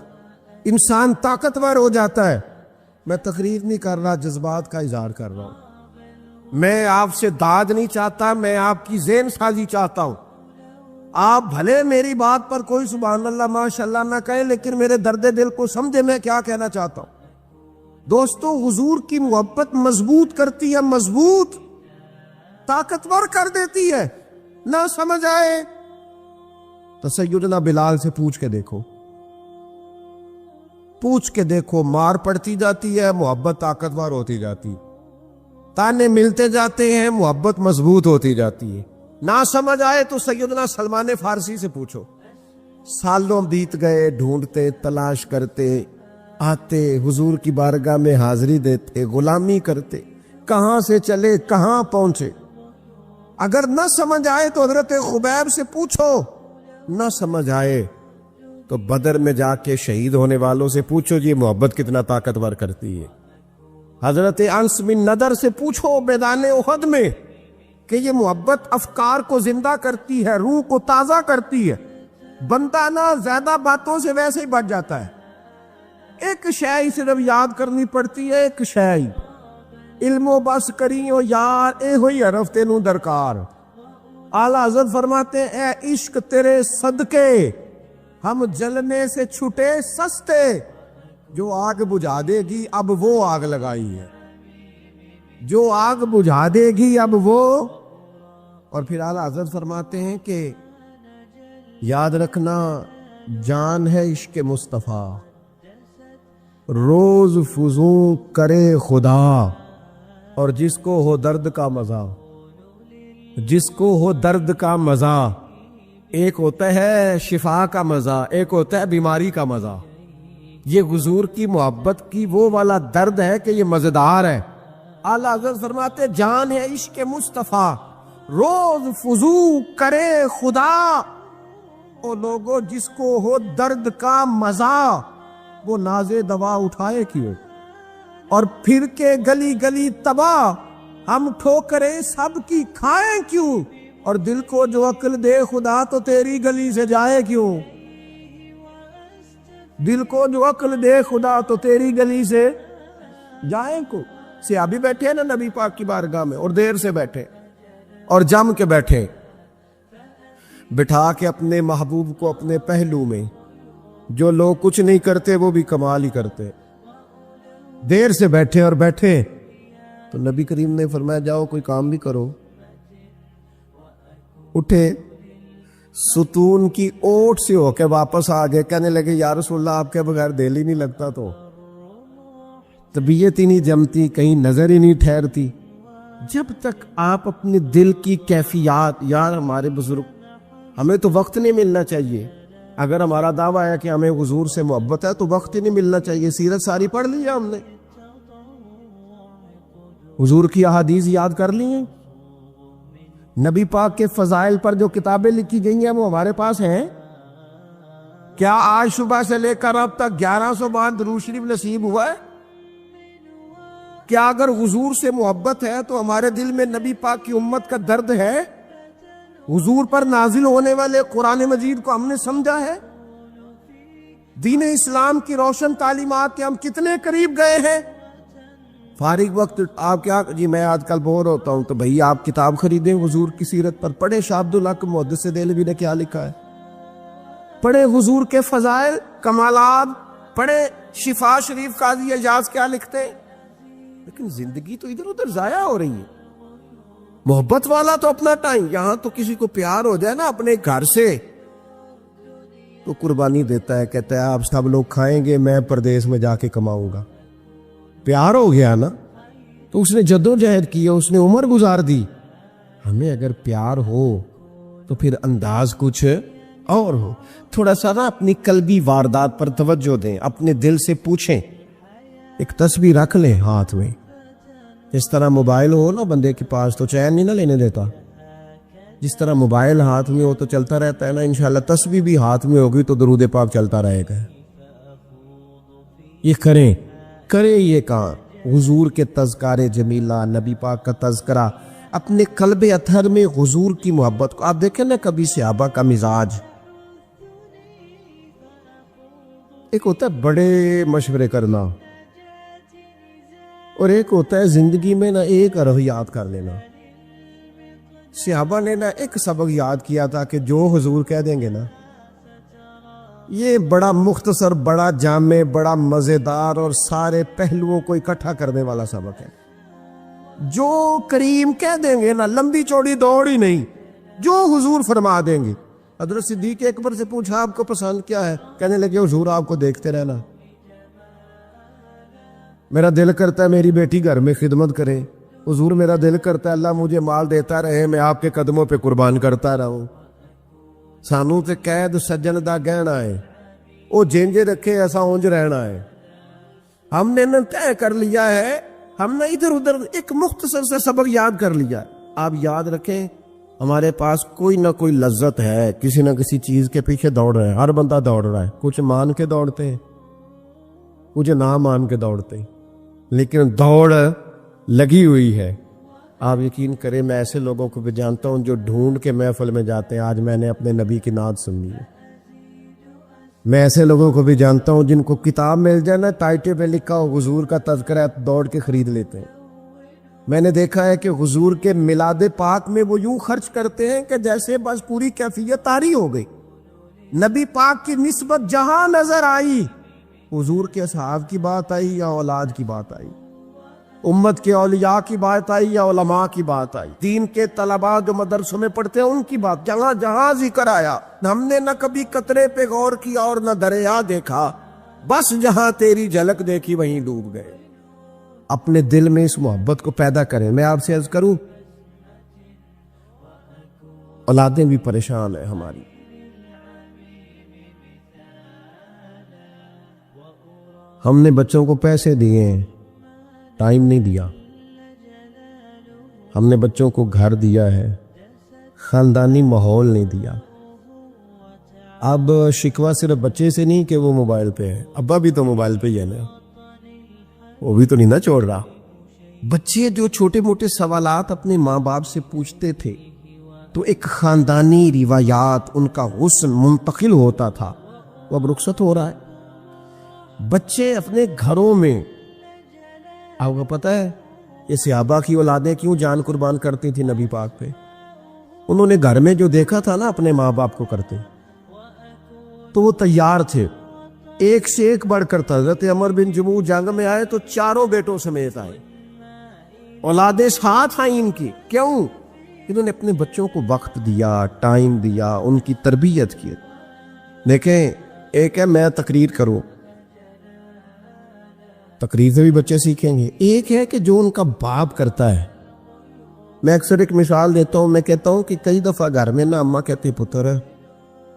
[SPEAKER 3] انسان طاقتور ہو جاتا ہے. میں تقریر نہیں کر رہا، جذبات کا اظہار کر رہا ہوں. میں آپ سے داد نہیں چاہتا، میں آپ کی ذہن سازی چاہتا ہوں. آپ بھلے میری بات پر کوئی سبحان اللہ ماشاءاللہ نہ کہیں، لیکن میرے درد دل کو سمجھے میں کیا کہنا چاہتا ہوں. دوستو، حضور کی محبت مضبوط کرتی ہے، مضبوط طاقتور کر دیتی ہے. نہ سمجھ آئے تو سیدنا بلال سے پوچھ کے دیکھو، مار پڑتی جاتی ہے، محبت طاقتور ہوتی جاتی، تانے ملتے جاتے ہیں، محبت مضبوط ہوتی جاتی ہے. نہ سمجھ آئے تو سیدنا سلمان فارسی سے پوچھو. سالوں بیت گئے، ڈھونڈتے، تلاش کرتے، آتے حضور کی بارگاہ میں حاضری دیتے، غلامی کرتے، کہاں سے چلے کہاں پہنچے. اگر نہ سمجھ آئے تو حضرت خبیب سے پوچھو، نہ سمجھ آئے تو بدر میں جا کے شہید ہونے والوں سے پوچھو جی محبت کتنا طاقتور کرتی ہے. حضرت انس بن نضر سے پوچھو میدان احد میں کہ یہ محبت افکار کو زندہ کرتی ہے، روح کو تازہ کرتی ہے. بندہ نہ زیادہ باتوں سے ویسے ہی بچ جاتا ہے. ایک شے صرف یاد کرنی پڑتی ہے، ایک شے علم و بس کریو یار، اے ہوئی حرف تینوں درکار. اعلیٰ حضرت فرماتے ہیں اے عشق تیرے صدقے ہم جلنے سے چھٹے سستے. جو آگ بجھا دے گی اب وہ آگ لگائی ہے، جو آگ بجھا دے گی اب وہ. اور پھر اعلیٰ حضرت فرماتے ہیں کہ یاد رکھنا جان ہے عشق مصطفیٰ، روز فزوں کرے خدا. اور جس کو ہو درد کا مزہ، جس کو ہو درد کا مزہ، ایک ہوتا ہے شفا کا مزہ، ایک ہوتا ہے بیماری کا مزہ. یہ حضور کی محبت کی وہ والا درد ہے کہ یہ مزیدار ہے. اعلیٰ حضرت فرماتے جان ہے عشق مصطفیٰ، روز فزوں کرے خدا. او لوگو جس کو ہو درد کا مزہ، وہ ناز دوا اٹھائے کیوں، اور پھر کے گلی گلی تباہ ہم ٹھوکریں سب کی کھائیں کیوں. اور دل کو جو عقل دے خدا تو تیری گلی سے جائے کیوں. دل کو جو عقل دے خدا تو تیری گلی سے جائیں کو. صحابی بیٹھے ہیں نا نبی پاک کی بارگاہ میں، اور دیر سے بیٹھے اور جم کے بیٹھے، بٹھا کے اپنے محبوب کو اپنے پہلو میں. جو لوگ کچھ نہیں کرتے وہ بھی کمال ہی کرتے. دیر سے بیٹھے اور بیٹھے تو نبی کریم نے فرمایا جاؤ کوئی کام بھی کرو. اٹھے، ستون کی اوٹ سے ہو کے واپس آ گئے، کہنے لگے یا رسول اللہ آپ کے بغیر دل ہی نہیں لگتا، تو طبیعت ہی نہیں جمتی، کہیں نظر ہی نہیں ٹھہرتی. جب تک آپ اپنے دل کی کیفیات، یار ہمارے بزرگ، ہمیں تو وقت نہیں ملنا چاہیے. اگر ہمارا دعویٰ ہے کہ ہمیں حضور سے محبت ہے تو وقت ہی نہیں ملنا چاہیے. سیرت ساری پڑھ لی ہے ہم نے، حضور کی احادیث یاد کر لی ہیں، نبی پاک کے فضائل پر جو کتابیں لکھی گئی ہیں وہ ہمارے پاس ہیں. کیا آج صبح سے لے کر اب تک 1100 بار درود شریف نصیب ہوا ہے؟ کیا اگر حضور سے محبت ہے تو ہمارے دل میں نبی پاک کی امت کا درد ہے؟ حضور پر نازل ہونے والے قرآن مجید کو ہم نے سمجھا ہے؟ دین اسلام کی روشن تعلیمات کے ہم کتنے قریب گئے ہیں؟ فارغ وقت آپ کیا جی میں آج کل بور ہوتا ہوں، تو بھائی آپ کتاب خریدیں حضور کی سیرت پر، پڑھیں شاہ عبدالحق محدث دہلوی نے کیا لکھا ہے، پڑھیں حضور کے فضائل کمالات، پڑھیں شفا شریف قاضی اعجاز کیا لکھتے ہیں. لیکن زندگی تو ادھر ادھر ضائع ہو رہی ہے. محبت والا تو اپنا ٹائم، یہاں تو کسی کو پیار ہو جائے نا اپنے گھر سے تو قربانی دیتا ہے، کہتا ہے آپ سب لوگ کھائیں گے، میں پردیس میں جا کے کماؤں گا. پیار ہو گیا نا تو اس نے جدوجہد کی، اس نے عمر گزار دی. ہمیں اگر پیار ہو تو پھر انداز کچھ اور ہو. تھوڑا سا نا اپنی قلبی واردات پر توجہ دیں، اپنے دل سے پوچھیں. ایک تسبیح رکھ لیں ہاتھ میں، جس طرح موبائل ہو نا بندے کے پاس تو چین نہیں نہ لینے دیتا، جس طرح موبائل ہاتھ میں ہو تو چلتا رہتا ہے نا، انشاءاللہ تسبیح بھی ہاتھ میں ہوگی تو درود پاک چلتا رہے گا. یہ کریں یہ کام. حضور کے تذکار جمیلہ، نبی پاک کا تذکرہ، اپنے قلب اطہر میں حضور کی محبت کو. آپ دیکھیں نا کبھی صحابہ کا مزاج، ایک ہوتا ہے بڑے مشورے کرنا اور ایک ہوتا ہے زندگی میں نا ایک عرف یاد کر لینا. صحابہ نے نا ایک سبق یاد کیا تھا کہ جو حضور کہہ دیں گے نا، یہ بڑا مختصر، بڑا جامع، بڑا مزیدار اور سارے پہلوؤں کو اکٹھا کرنے والا سبق ہے. جو کریم کہہ دیں گے نا، لمبی چوڑی دوڑ ہی نہیں، جو حضور فرما دیں گے. حضرت صدیق اکبر سے پوچھا آپ کو پسند کیا ہے؟ کہنے لگے حضور آپ کو دیکھتے رہنا. میرا دل کرتا ہے میری بیٹی گھر میں خدمت کرے. حضور میرا دل کرتا ہے اللہ مجھے مال دیتا رہے، میں آپ کے قدموں پہ قربان کرتا رہوں. سانو تے قید سجن دا گہنا ہے، وہ جینجے رکھے ایسا اونج رہنا ہے. ہم نے نہ طے کر لیا ہے، ہم نے ادھر ادھر ایک مختصر سے سبق یاد کر لیا. آپ یاد رکھیں ہمارے پاس کوئی نہ کوئی لذت ہے، کسی نہ کسی چیز کے پیچھے دوڑ رہے ہیں. ہر بندہ دوڑ رہا ہے، کچھ مان کے دوڑتے ہیں، کچھ نہ مان کے دوڑتے ہیں، لیکن دوڑ لگی ہوئی ہے. آپ یقین کریں میں ایسے لوگوں کو بھی جانتا ہوں جو ڈھونڈ کے محفل میں جاتے ہیں. آج میں نے اپنے نبی کی نعت سنی ہے. میں ایسے لوگوں کو بھی جانتا ہوں جن کو کتاب مل جائے نا ٹائٹل پہ لکھا ہو حضور کا تذکرہ، دوڑ کے خرید لیتے ہیں. میں نے دیکھا ہے کہ حضور کے میلاد پاک میں وہ یوں خرچ کرتے ہیں کہ جیسے بس پوری کیفیت طاری ہو گئی. نبی پاک کی نسبت جہاں نظر آئی، حضور کے اصحاب کی بات آئی یا اولاد کی بات آئی، امت کے اولیاء کی بات آئی یا علماء کی بات آئی، دین کے طلباء جو مدرسوں میں پڑھتے ہیں ان کی بات، جہاں جہاں ذکر آیا. ہم نے نہ کبھی قطرے پہ غور کیا اور نہ دریا دیکھا، بس جہاں تیری جھلک دیکھی وہیں ڈوب گئے. اپنے دل میں اس محبت کو پیدا کریں. میں آپ سے عرض کروں اولادیں بھی پریشان ہیں ہماری. ہم نے بچوں کو پیسے دیے ہیں، ٹائم نہیں دیا. ہم نے بچوں کو گھر دیا ہے، خاندانی ماحول نہیں دیا. اب شکوہ صرف بچے سے نہیں کہ وہ موبائل پہ ہے، ابا بھی تو موبائل پہ ہی ہے نا، وہ بھی تو نہیں نہ چھوڑ رہا. بچے جو چھوٹے موٹے سوالات اپنے ماں باپ سے پوچھتے تھے تو ایک خاندانی روایات، ان کا حسن منتقل ہوتا تھا، وہ اب رخصت ہو رہا ہے. بچے اپنے گھروں میں، آپ کو پتہ ہے یہ صحابہ کی اولادیں کیوں جان قربان کرتی تھی نبی پاک پہ؟ انہوں نے گھر میں جو دیکھا تھا نا اپنے ماں باپ کو کرتے تو وہ تیار تھے. ایک سے ایک بڑھ کر تھا. حضرت عمر بن جموح جنگ میں آئے تو چاروں بیٹوں سمیت آئے، اولادیں ساتھ آئیں ان کی. کیوں؟ انہوں نے اپنے بچوں کو وقت دیا، ٹائم دیا، ان کی تربیت کی. دیکھیں ایک ہے میں تقریر کروں، تقریر سے بھی بچے سیکھیں گے. ایک ہے کہ جو ان کا باپ کرتا ہے. میں اکثر ایک مثال دیتا ہوں، میں کہتا ہوں کہ کئی دفعہ گھر میں نا اماں کہتی پتر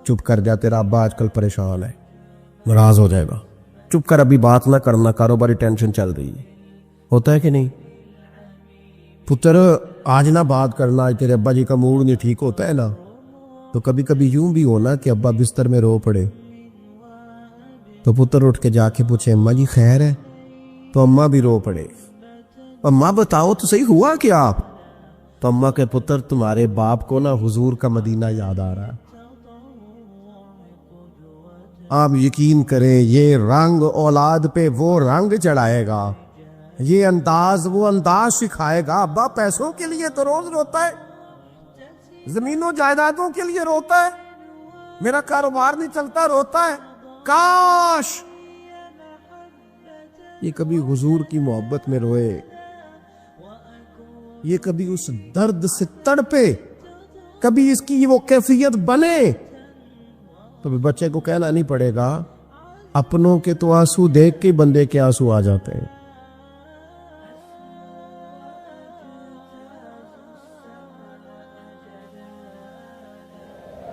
[SPEAKER 3] چپ کر جا، تیرا ابا آج کل پریشان ہے، ناراض ہو جائے گا، چپ کر، ابھی بات نہ کرنا، کاروباری ٹینشن چل رہی ہے. ہوتا ہے کہ نہیں؟ پتر آج نہ بات کرنا، آج تیرے ابا جی کا موڈ نہیں ٹھیک ہوتا ہے نا. تو کبھی کبھی یوں بھی ہونا کہ ابا بستر میں رو پڑے تو پتر اٹھ کے جا کے پوچھے اماں جی خیر ہے؟ تو اماں بھی رو پڑے، اماں بتاؤ تو صحیح ہوا کیا؟ آپ تو اماں کے پتر تمہارے باپ کو نا حضور کا مدینہ یاد آ رہا ہے. آپ یقین کریں یہ رنگ اولاد پہ وہ رنگ چڑھائے گا، یہ انداز وہ انداز سکھائے گا. ابا پیسوں کے لیے تو روز روتا ہے, زمینوں جائیدادوں کے لیے روتا ہے, میرا کاروبار نہیں چلتا روتا ہے. کاش یہ کبھی حضور کی محبت میں روئے, یہ کبھی اس درد سے تڑپے, کبھی اس کی وہ کیفیت بنے, تو بچے کو کہنا نہیں پڑے گا اپنوں کے تو آنسو دیکھ کے بندے کے آنسو آ جاتے ہیں.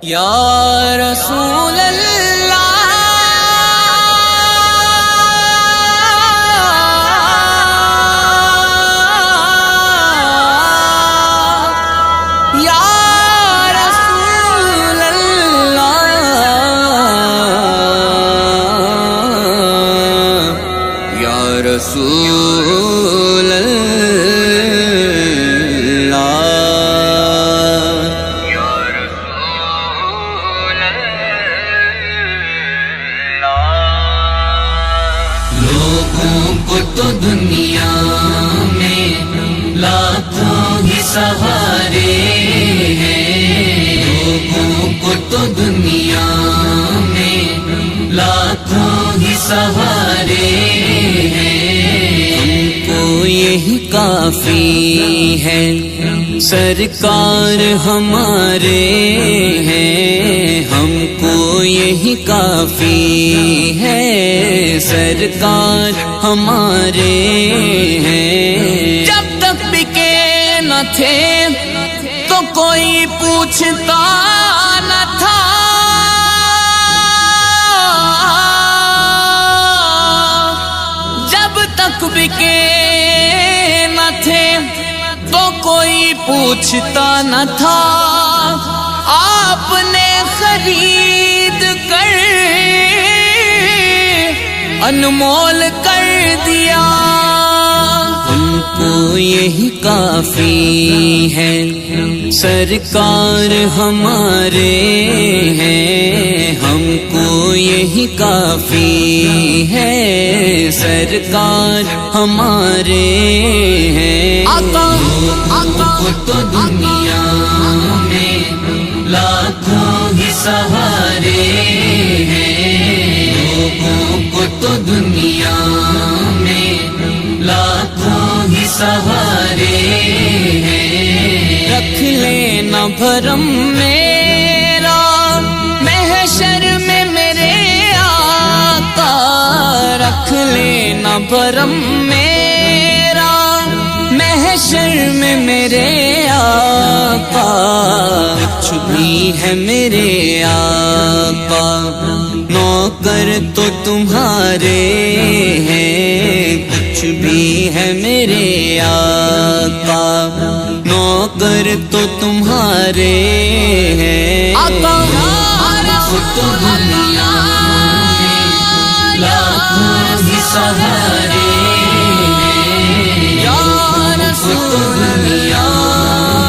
[SPEAKER 4] یا رسول اللہ یا رسول اللہ یا رسول اللہ تو دنیا میں لاکھوں ہی سہارے ہیں, لوگوں کو تو دنیا میں لاکھوں ہی سہارے ہیں, ہم کو یہی کافی ہے سرکار ہمارے ہیں, ہم کو یہی کافی ہے سرکار ہمارے ہیں. جب تک بکے نہ تھے تو کوئی پوچھتا نہ تھا, جب تک بکے نہ تھے تو کوئی پوچھتا نہ تھا, آپ نے خرید کر انمول کر دیا. ہم کو یہی کافی ہے سرکار ہمارے ہیں, ہم کو یہی کافی ہے سرکار ہمارے ہیں. آقا کو تو دنیا میں لاکھوں ہی سہارے ہیں, لوگوں کو تو دنیا میں لاکھوں ہی سہارے ہیں. رکھ لینا بھرم میرا محشر میں میرے آقا, رکھ لینا بھرم میرا محشر میں میرے آقا. کچھ بھی ہے میرے آقا نوکر تو تمہارے ہیں, کچھ بھی ہے میرے آقا نوکر تو تمہارے ہیں. آقا تو دنیا میں لاکھوں ہی سہارے ہیں, یا رسول دنیا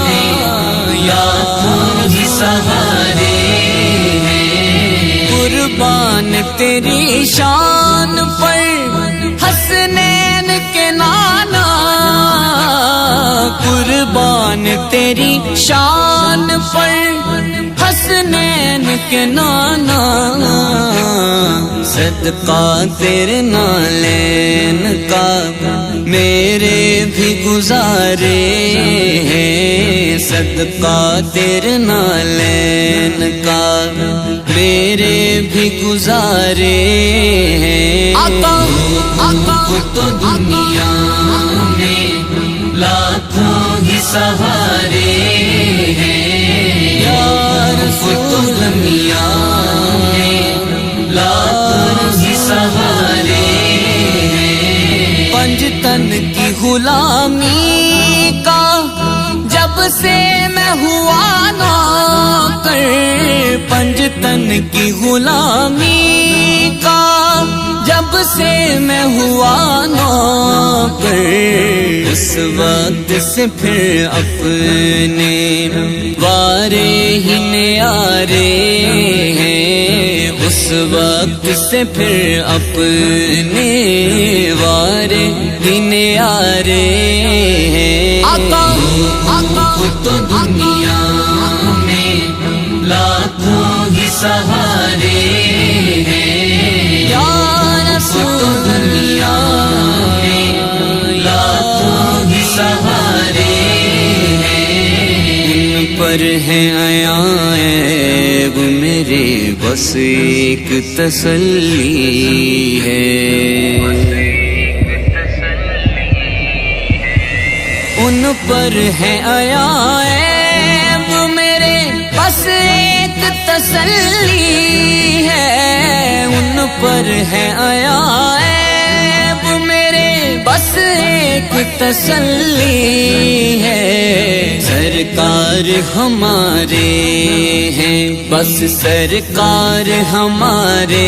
[SPEAKER 4] میں لاکھوں ہی سہارے ہیں. قربان تیری شان پر حسنین کے نانا, قربان تیری شان پر حسنین کے نانا, صدقہ تیرے نالین کا میرے بھی گزارے ہیں, صدقہ تیرے نالین کا میرے بھی گزارے ہیں. آقا کو تو دنیا میں لاکھوں ہی سہارے ہیں, یار کو تو دنیا میں لاکھوں ہی سہارے ہیں. پنجتن کی غلامی کا جب سے میں ہوا نوکر, پنجتن کی غلامی کا جب سے میں ہوا نوکر, اس وقت سے پھر اپنے وارے ہی نیارے ہیں, اس وقت سے پھر اپنے وارے دن آ رہے ہیں آقا کو تو دنیا میں لاکھوں ہی سہارے ہیں یا رسول دنیا میں لاکھوں ہی سہارے ہیں ان پر ہے عیب میرے بس ایک تسلی ہے ان پر ہے عیب میرے بس ایک تسلی ہے ان پر ہے عیب میرے بس ایک تسلی ہے سرکار ہمارے ہیں بس سرکار ہمارے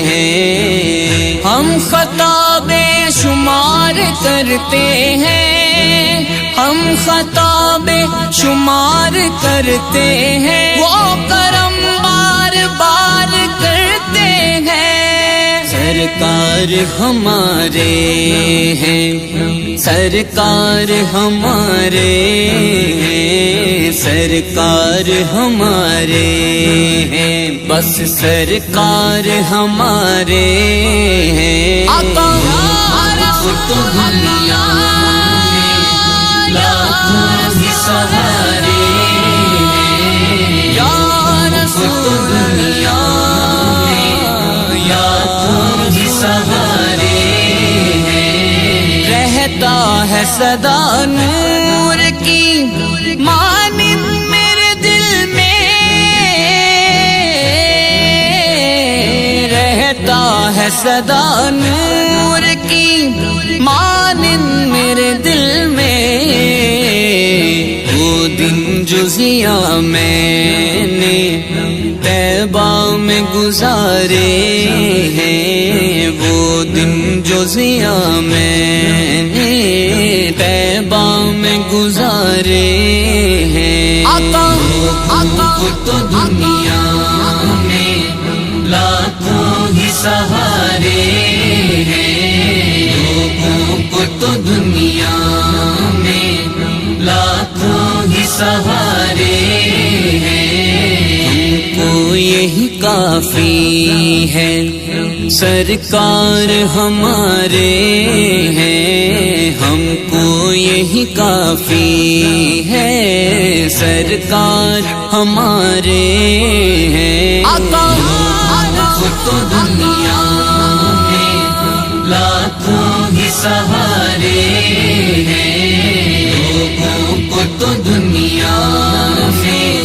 [SPEAKER 4] ہیں ہم خطا بے شمار کرتے ہیں ہم خطا بے شمار کرتے ہیں وہ کرم بار بار کرتے ہیں سرکار ہمارے ہیں سرکار ہمارے ہیں سرکار ہمارے ہیں بس سرکار ہمارے ہیں آقا تو دنیا میں لاکھوں ہی سہارے ہیں یا رسول دنیا میں لاکھوں ہی سہارے ہیں رہتا ہے سدا نور کی مانند میرے دل میں رہتا ہے سدا نور کی مانند میرے دل میں وہ دن جو ضیاء میں نے طیبہ میں گزارے ہیں وہ دن جو ضیاء میں نے طیبہ میں گزارے ہیں آقا کو تو دنیا میں لاکھوں ہی سہارے ہیں لوگوں کو تو دنیا میں لاکھوں ہی سہارے ہیں ہم کو یہی کافی ہے سرکار ہمارے ہیں ہم کو یہی کافی ہے سرکار ہمارے ہیں آقا تو دنیا میں لاکھوں ہی سہارے ہیں لوگوں کو تو دنیا میں